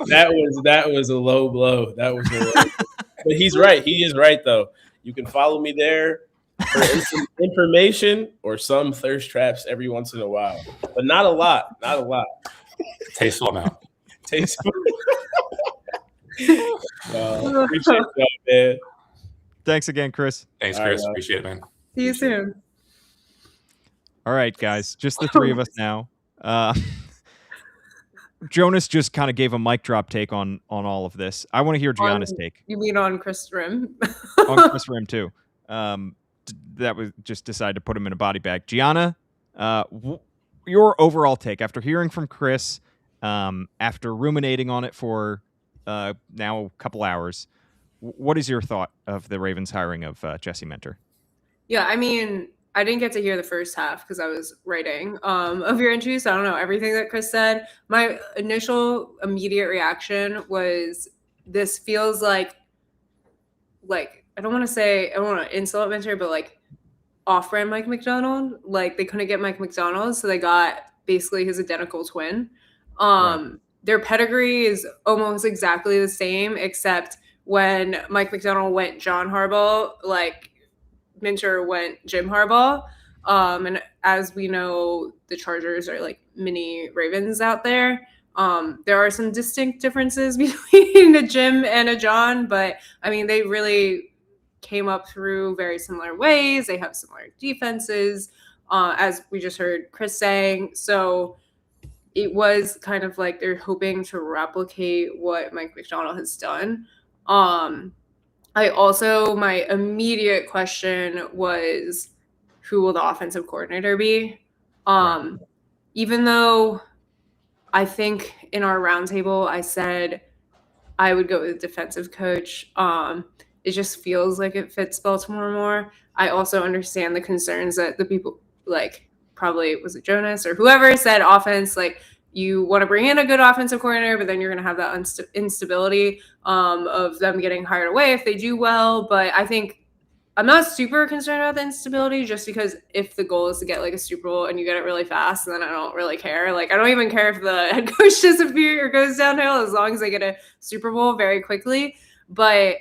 That was a low blow. But he's right. He is right though. You can follow me there for information or some thirst traps every once in a while, but not a lot. Tasteful amount. Tasteful. Appreciate that, man. Thanks again, Kris. Thanks, Kris. Appreciate it, man. See you soon. All right, guys, just the three of us now. Jonas just kind of gave a mic drop take on all of this. I want to hear Gianna's take. You mean on Kris Rhim? On Kris Rhim too. That was just decided to put him in a body bag. Gianna, your overall take after hearing from Kris, after ruminating on it for now a couple hours. What is your thought of the Ravens hiring of Jesse Minter? Yeah, I mean, I didn't get to hear the first half because I was writing of your interview, so I don't know everything that Kris said. My initial immediate reaction was this feels like I don't want to insult Minter, but like off-brand Mike McDonald. Like they couldn't get Mike McDonald, so they got basically his identical twin. Right. Their pedigree is almost exactly the same, except when Mike McDonald went John Harbaugh, like Minter went Jim Harbaugh. And as we know, the Chargers are like mini Ravens out there. There are some distinct differences between a Jim and a John, but I mean, they really came up through very similar ways. They have similar defenses, as we just heard Kris saying. So it was kind of like they're hoping to replicate what Mike McDonald has done. My immediate question was, who will the offensive coordinator be? Right. Even though I think in our roundtable I said I would go with defensive coach. It just feels like it fits Baltimore more. I also understand the concerns that the people like probably was it Jonas or whoever said offense, like you want to bring in a good offensive coordinator, but then you're going to have that instability of them getting hired away if they do well. But I think I'm not super concerned about the instability just because if the goal is to get like a Super Bowl and you get it really fast, then I don't really care. Like I don't even care if the head coach disappears or goes downhill as long as they get a Super Bowl very quickly. But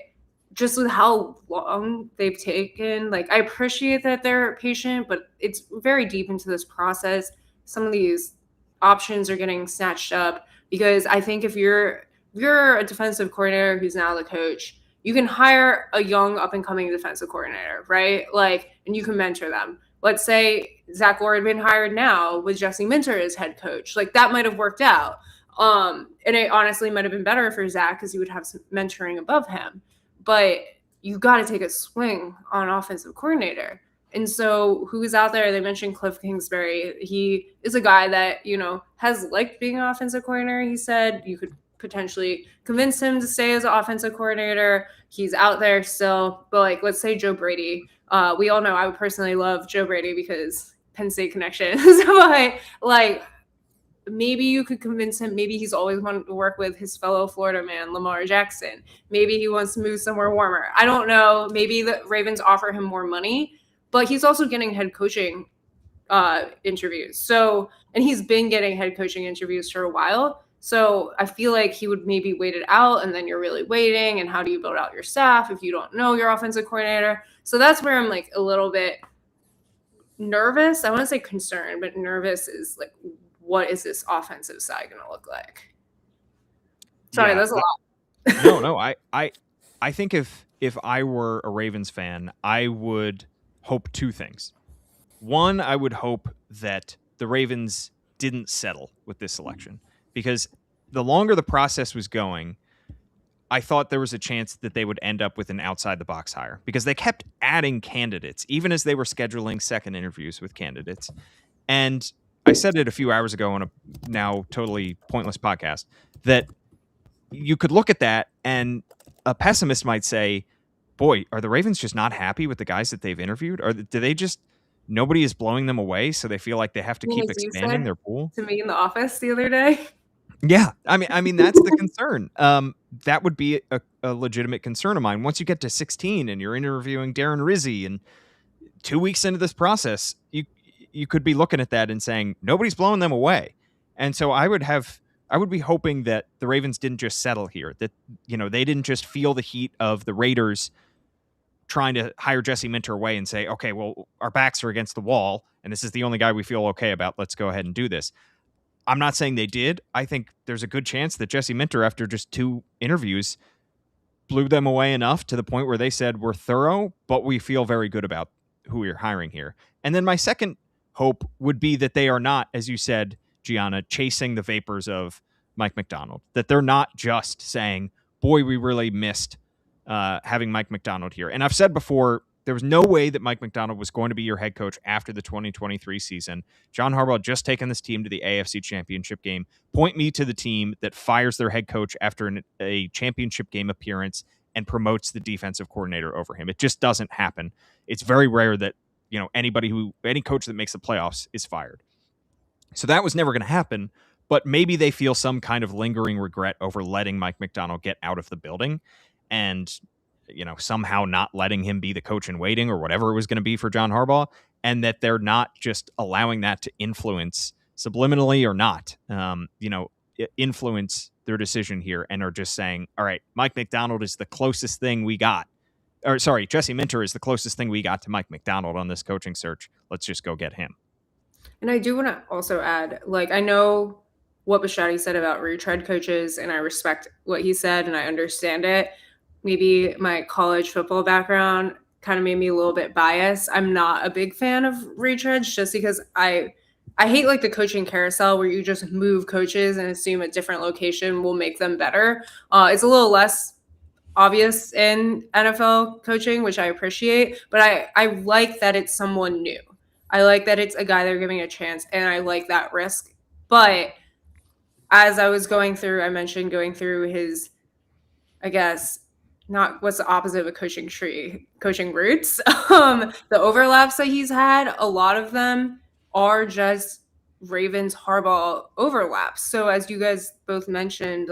just with how long they've taken, like I appreciate that they're patient, but it's very deep into this process. Some of these options are getting snatched up because I think if you're a defensive coordinator who's now the coach, you can hire a young up and coming defensive coordinator, right? Like, and you can mentor them. Let's say Zach Orr had been hired now with Jesse Minter as head coach. Like that might have worked out. And it honestly might have been better for Zach because he would have some mentoring above him. But you got to take a swing on offensive coordinator. And so who's out there? They mentioned Cliff Kingsbury. He is a guy that, has liked being an offensive coordinator. He said you could potentially convince him to stay as an offensive coordinator. He's out there still. But like, let's say Joe Brady. We all know I would personally love Joe Brady because Penn State connections. But like, maybe you could convince him. Maybe he's always wanted to work with his fellow Florida man, Lamar Jackson. Maybe he wants to move somewhere warmer. I don't know. Maybe the Ravens offer him more money, but he's also getting head coaching interviews. So, and he's been getting head coaching interviews for a while. So I feel like he would maybe wait it out and then you're really waiting. And how do you build out your staff if you don't know your offensive coordinator? So that's where I'm like a little bit nervous. I want to say concerned, but nervous is like, what is this offensive side going to look like? Sorry, that's a lot. No. I think if I were a Ravens fan, I would hope two things. One, I would hope that the Ravens didn't settle with this selection because the longer the process was going, I thought there was a chance that they would end up with an outside the box hire because they kept adding candidates, even as they were scheduling second interviews with candidates. And I said it a few hours ago on a now totally pointless podcast that you could look at that and a pessimist might say, boy, are the Ravens just not happy with the guys that they've interviewed? Or do they just, nobody is blowing them away, so they feel like they have to keep expanding their pool? To me in the office the other day. Yeah, I mean that's the concern. That would be a legitimate concern of mine. Once you get to 16 and you're interviewing Darren Rizzi, and 2 weeks into this process, you could be looking at that and saying nobody's blowing them away. And so I would be hoping that the Ravens didn't just settle here, that they didn't just feel the heat of the Raiders trying to hire Jesse Minter away and say, okay, well, our backs are against the wall and this is the only guy we feel okay about. Let's go ahead and do this. I'm not saying they did. I think there's a good chance that Jesse Minter, after just 2 interviews, blew them away enough to the point where they said, we're thorough, but we feel very good about who we're hiring here. And then my second hope would be that they are not, as you said, Gianna, chasing the vapors of Mike McDonald, that they're not just saying, boy, we really missed having Mike McDonald here. And I've said before, there was no way that Mike McDonald was going to be your head coach after the 2023 season. John Harbaugh had just taken this team to the AFC Championship game. Point me to the team that fires their head coach after a championship game appearance and promotes the defensive coordinator over him. It just doesn't happen. It's very rare that, any coach that makes the playoffs is fired. So that was never going to happen, but maybe they feel some kind of lingering regret over letting Mike Macdonald get out of the building and, somehow not letting him be the coach in waiting or whatever it was going to be for John Harbaugh, and that they're not just allowing that to influence subliminally or not, influence their decision here, and are just saying, all right, Mike Macdonald is the closest thing we got. Or sorry, Jesse Minter is the closest thing we got to Mike Macdonald on this coaching search. Let's just go get him. And I do want to also add, I know what Bisciotti said about retread coaches, and I respect what he said, and I understand it. Maybe my college football background kind of made me a little bit biased. I'm not a big fan of retreads just because I hate the coaching carousel where you just move coaches and assume a different location will make them better. It's a little less obvious in NFL coaching, which I appreciate, but I like that it's someone new. I like that it's a guy they're giving a chance, and I like that risk. But as I was I mentioned going through his, I guess, not what's the opposite of a coaching tree, coaching roots. The overlaps that he's had, a lot of them are just Ravens Harbaugh overlaps. So as you guys both mentioned,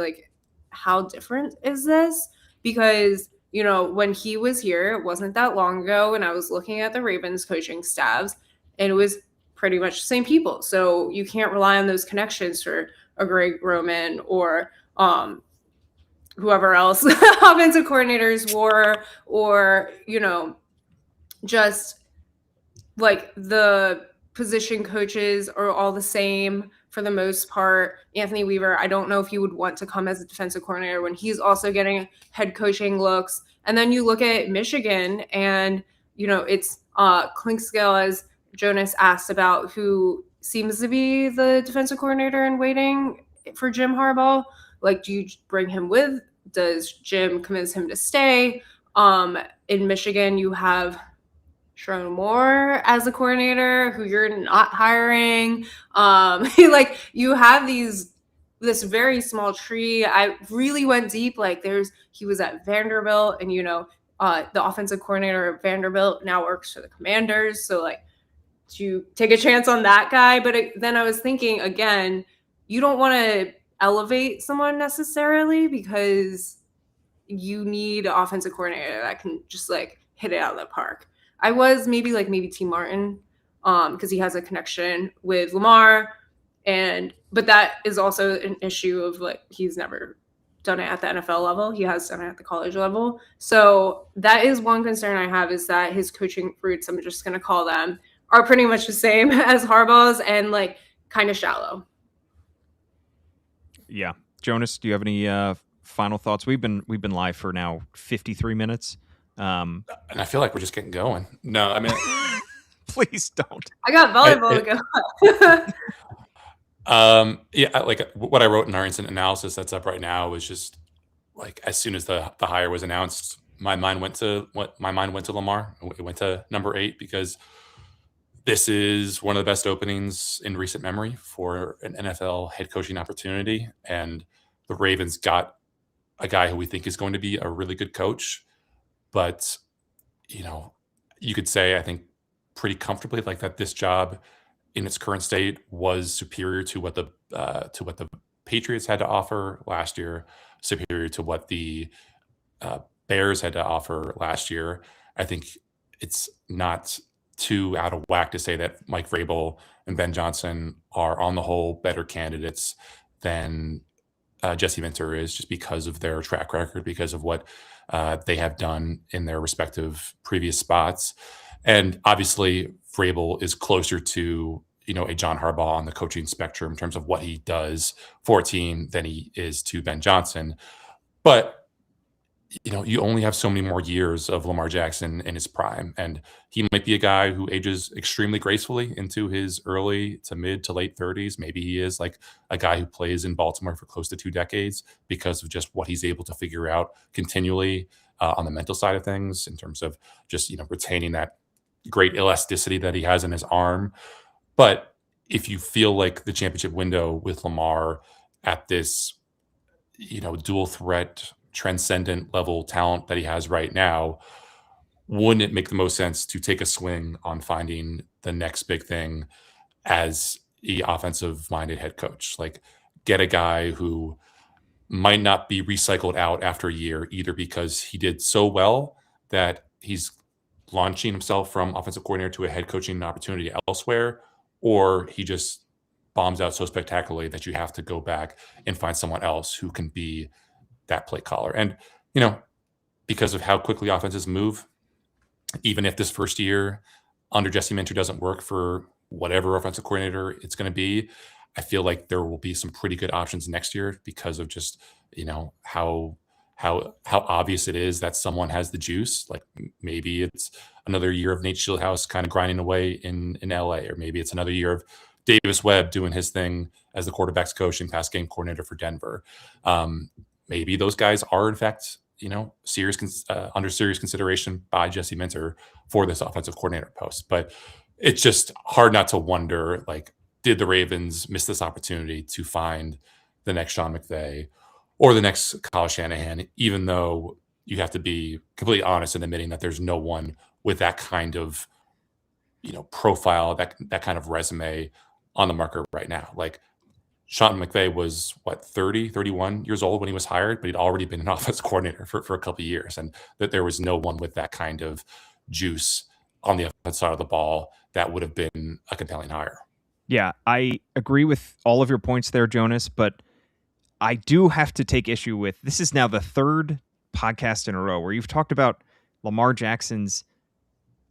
how different is this? Because, when he was here, it wasn't that long ago, and I was looking at the Ravens coaching staffs, and it was pretty much the same people. So you can't rely on those connections for a Greg Roman or whoever else offensive coordinators were, or, just the position coaches are all the same for the most part. Anthony Weaver, I don't know if he would want to come as a defensive coordinator when he's also getting head coaching looks. And then you look at Michigan, and, it's Clinkscale, as Jonas asked about, who seems to be the defensive coordinator in waiting for Jim Harbaugh. Do you bring him with? Does Jim convince him to stay? In Michigan, you have Sharon Moore as a coordinator who you're not hiring. You have this very small tree. I really went deep. He was at Vanderbilt, and the offensive coordinator at Vanderbilt now works for the Commanders. So do you take a chance on that guy? But then I was thinking again, you don't want to elevate someone necessarily, because you need an offensive coordinator that can just hit it out of the park. I was maybe T. Martin, because he has a connection with Lamar, but that is also an issue of he's never done it at the NFL level. He has done it at the college level. So that is one concern I have, is that his coaching roots, I'm just going to call them, are pretty much the same as Harbaugh's, and kind of shallow. Yeah. Jonas, do you have any final thoughts? We've been live for now 53 minutes. And I feel like we're just getting going. No, I mean, please don't. I got volleyball to go. Yeah, what I wrote in our instant analysis that's up right now was just as soon as the hire was announced, my mind went to Lamar. It went to number 8, because this is one of the best openings in recent memory for an NFL head coaching opportunity. And the Ravens got a guy who we think is going to be a really good coach. But, you could say, I think, pretty comfortably that this job in its current state was superior to what the Patriots had to offer last year, superior to what the Bears had to offer last year. I think it's not too out of whack to say that Mike Vrabel and Ben Johnson are on the whole better candidates than Jesse Minter is, just because of their track record, because of what they have done in their respective previous spots. And obviously Vrabel is closer to, a John Harbaugh on the coaching spectrum in terms of what he does for a team than he is to Ben Johnson. But you only have so many more years of Lamar Jackson in his prime, and he might be a guy who ages extremely gracefully into his early to mid to late 30s. Maybe he is a guy who plays in Baltimore for close to 2 decades because of just what he's able to figure out continually on the mental side of things, in terms of just, retaining that great elasticity that he has in his arm. But if you feel like the championship window with Lamar at this, dual threat transcendent level talent that he has right now, wouldn't it make the most sense to take a swing on finding the next big thing as the offensive minded head coach? Like, get a guy who might not be recycled out after a year, either because he did so well that he's launching himself from offensive coordinator to a head coaching opportunity elsewhere, or he just bombs out so spectacularly that you have to go back and find someone else who can be that play caller. And, because of how quickly offenses move, even if this first year under Jesse Minter doesn't work for whatever offensive coordinator it's going to be, I feel like there will be some pretty good options next year because of just, how obvious it is that someone has the juice. Like, maybe it's another year of Nate Shieldhouse kind of grinding away in LA, or maybe it's another year of Davis Webb doing his thing as the quarterback's coach and pass game coordinator for Denver. Maybe those guys are in fact, under serious consideration by Jesse Minter for this offensive coordinator post. But it's just hard not to wonder, like, did the Ravens miss this opportunity to find the next Sean McVay or the next Kyle Shanahan, even though you have to be completely honest in admitting that there's no one with that kind of, profile, that kind of resume on the market right now. Like, Sean McVay was 30, 31 years old when he was hired, but he'd already been an offense coordinator for a couple of years, and that there was no one with that kind of juice on the offensive side of the ball that would have been a compelling hire. Yeah, I agree with all of your points there, Jonas, but I do have to take issue with, this is now the third podcast in a row where you've talked about Lamar Jackson's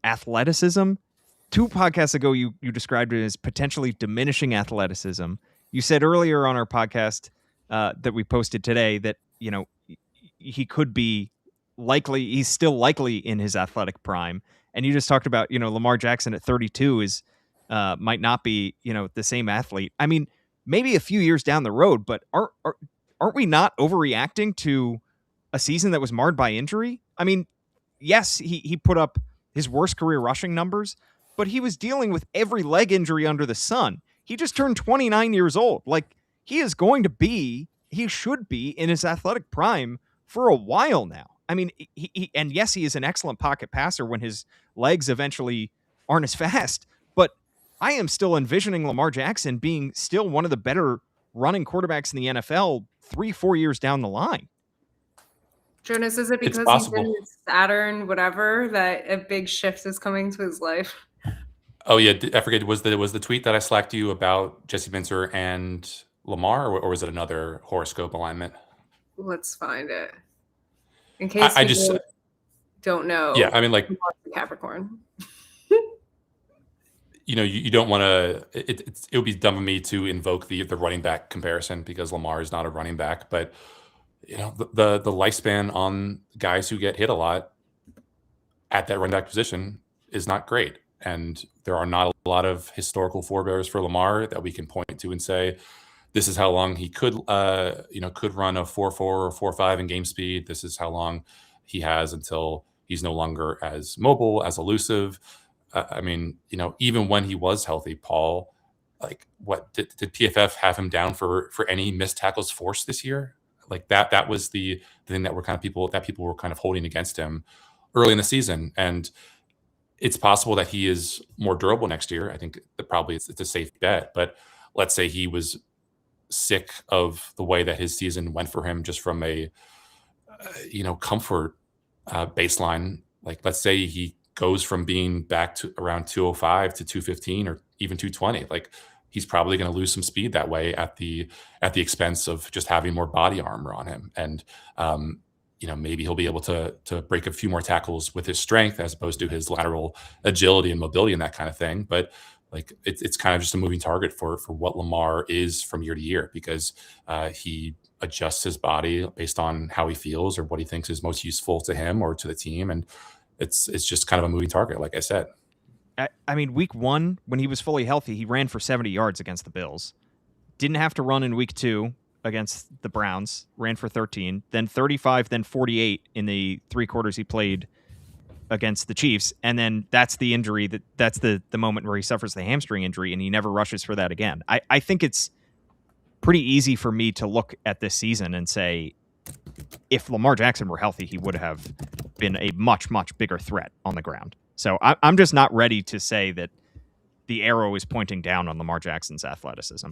athleticism. 2 podcasts ago, you described it as potentially diminishing athleticism. You said earlier on our podcast that we posted today that, he could be he's still likely in his athletic prime. And you just talked about, Lamar Jackson at 32 might not be, the same athlete. I mean, maybe a few years down the road, but aren't we not overreacting to a season that was marred by injury? I mean, yes, he put up his worst career rushing numbers, but he was dealing with every leg injury under the sun. He just turned 29 years old. Like, he should be in his athletic prime for a while now. I mean, and yes, he is an excellent pocket passer when his legs eventually aren't as fast, but I am still envisioning Lamar Jackson being still one of the better running quarterbacks in the NFL 3-4 years down the line. Jonas, is it because he's in Saturn, whatever, that a big shift is coming to his life? Oh yeah, I forget. Was the tweet that I slacked you about Jesse Minter and Lamar, or was it another horoscope alignment? Let's find it. In case I just don't know. Yeah, I mean, like, Capricorn. You don't want to. It would be dumb of me to invoke the running back comparison because Lamar is not a running back, but the lifespan on guys who get hit a lot at that running back position is not great. And there are not a lot of historical forebears for Lamar that we can point to and say, this is how long he could run a 4.4 or 4.5 in game speed. This is how long he has until he's no longer as mobile, as elusive. I mean, even when he was healthy, Paul, like, what did PFF have him down for any missed tackles forced this year? Like, that was the thing that people were kind of holding against him early in the season. And it's possible that he is more durable next year. I think that probably it's a safe bet. But let's say he was sick of the way that his season went for him, just from a comfort baseline. Like, let's say he goes from being back to around 205 to 215 or even 220. Like, he's probably going to lose some speed that way at the expense of just having more body armor on him. And maybe he'll be able to break a few more tackles with his strength as opposed to his lateral agility and mobility and that kind of thing. But like, it's kind of just a moving target for what Lamar is from year to year, because he adjusts his body based on how he feels or what he thinks is most useful to him or to the team. And it's just kind of a moving target, like I said. I mean, week 1, when he was fully healthy, he ran for 70 yards against the Bills. Didn't have to run in week 2 against the Browns, ran for 13, then 35, then 48 in the 3 quarters he played against the Chiefs. And then that's the injury, that's the moment where he suffers the hamstring injury, and he never rushes for that again. I think it's pretty easy for me to look at this season and say, if Lamar Jackson were healthy, he would have been a much, much bigger threat on the ground. So I'm just not ready to say that the arrow is pointing down on Lamar Jackson's athleticism.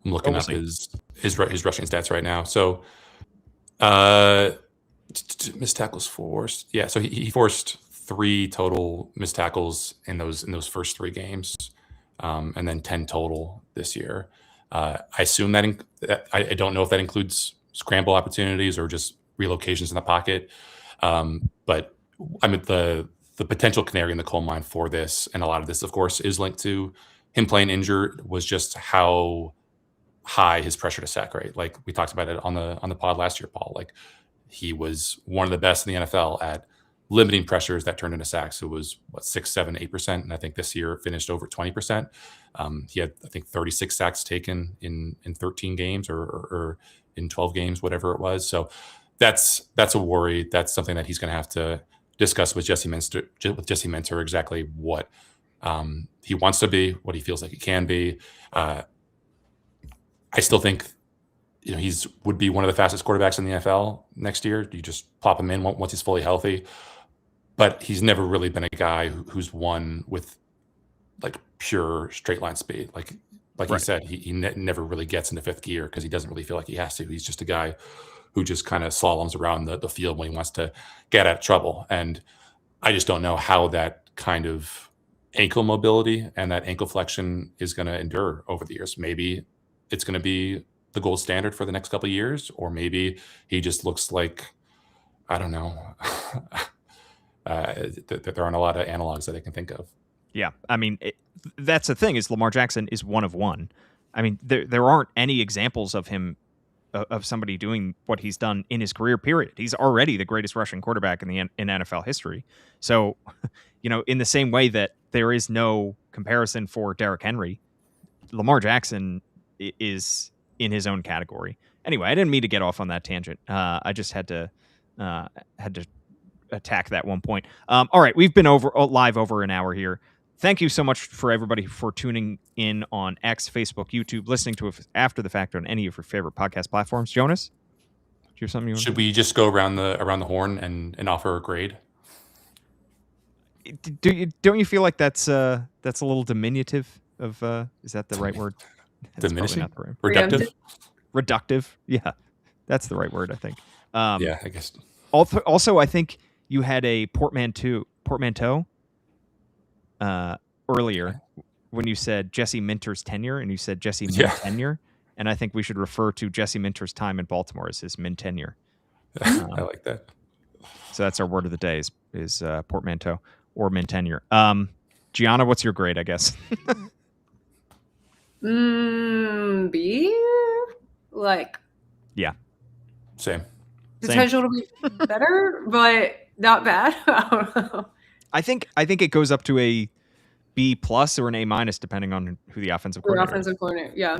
I'm looking up his rushing stats right now. So, missed tackles forced. Yeah, so he forced 3 total missed tackles in those first 3 games, and then 10 total this year. I assume that I don't know if that includes scramble opportunities or just relocations in the pocket. But I mean, the potential canary in the coal mine for this, and a lot of this, of course, is linked to him playing injured, was just how high his pressure to sack rate. Like we talked about it on the pod last year, Paul. Like he was one of the best in the NFL at limiting pressures that turned into sacks. It was 6, 7, 8%, and I think this year finished over 20%. He had, I think, 36 sacks taken in 13 games or in 12 games, whatever it was. So that's a worry. That's something that he's going to have to discuss with Jesse Minter exactly what he wants to be, what he feels like he can be. I still think he's would be one of the fastest quarterbacks in the NFL next year. You just plop him in once he's fully healthy. But he's never really been a guy who's won with like pure straight line speed. Like right. He said, he never really gets into 5th gear because he doesn't really feel like he has to. He's just a guy who just kind of slaloms around the field when he wants to get out of trouble. And I just don't know how that kind of ankle mobility and that ankle flexion is going to endure over the years. Maybe it's going to be the gold standard for the next couple of years, or maybe he just looks like, I don't know, there aren't a lot of analogs that I can think of. Yeah, I mean, that's the thing is Lamar Jackson is one of one. I mean, there aren't any examples of him, of somebody doing what he's done in his career, period. He's already the greatest rushing quarterback in NFL history. So, in the same way that there is no comparison for Derrick Henry, Lamar Jackson is in his own category. Anyway, I didn't mean to get off on that tangent. I just had to attack that one point. All right, we've been live over an hour here. Thank you so much for everybody for tuning in on X, Facebook, YouTube, listening to it after the fact on any of your favorite podcast platforms. Jonas, do you have something you want Should we just go around the horn and offer a grade? Don't you feel like that's a little diminutive of is that the right word? Diminishing? Right. Reductive. Yeah, that's the right word, I think. Yeah, I guess. Also, I think you had a portmanteau earlier when you said Jesse Minter's tenure, and you said Jesse Min tenure, and I think we should refer to Jesse Minter's time in Baltimore as his Min tenure. I like that. So that's our word of the day is portmanteau or Min tenure. Gianna, what's your grade, I guess? B? Yeah. Same. Potential to be better, but not bad. I don't know. I think it goes up to a B+ or an A- depending on who the offensive coordinator is. Yeah.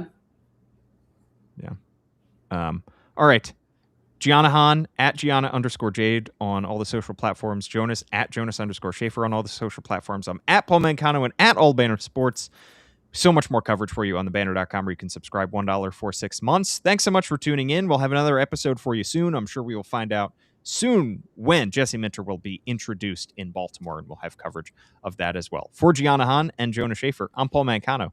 Yeah. All right. Gianna Hahn at Gianna_Jade on all the social platforms. Jonas at Jonas_Shaffer on all the social platforms. I'm at Paul Mancano and at All Banner Sports. So much more coverage for you on thebanner.com where you can subscribe $1 for 6 months. Thanks so much for tuning in. We'll have another episode for you soon. I'm sure we will find out soon when Jesse Minter will be introduced in Baltimore, and we'll have coverage of that as well. For Gianna Hahn and Jonas Shaffer, I'm Paul Mancano.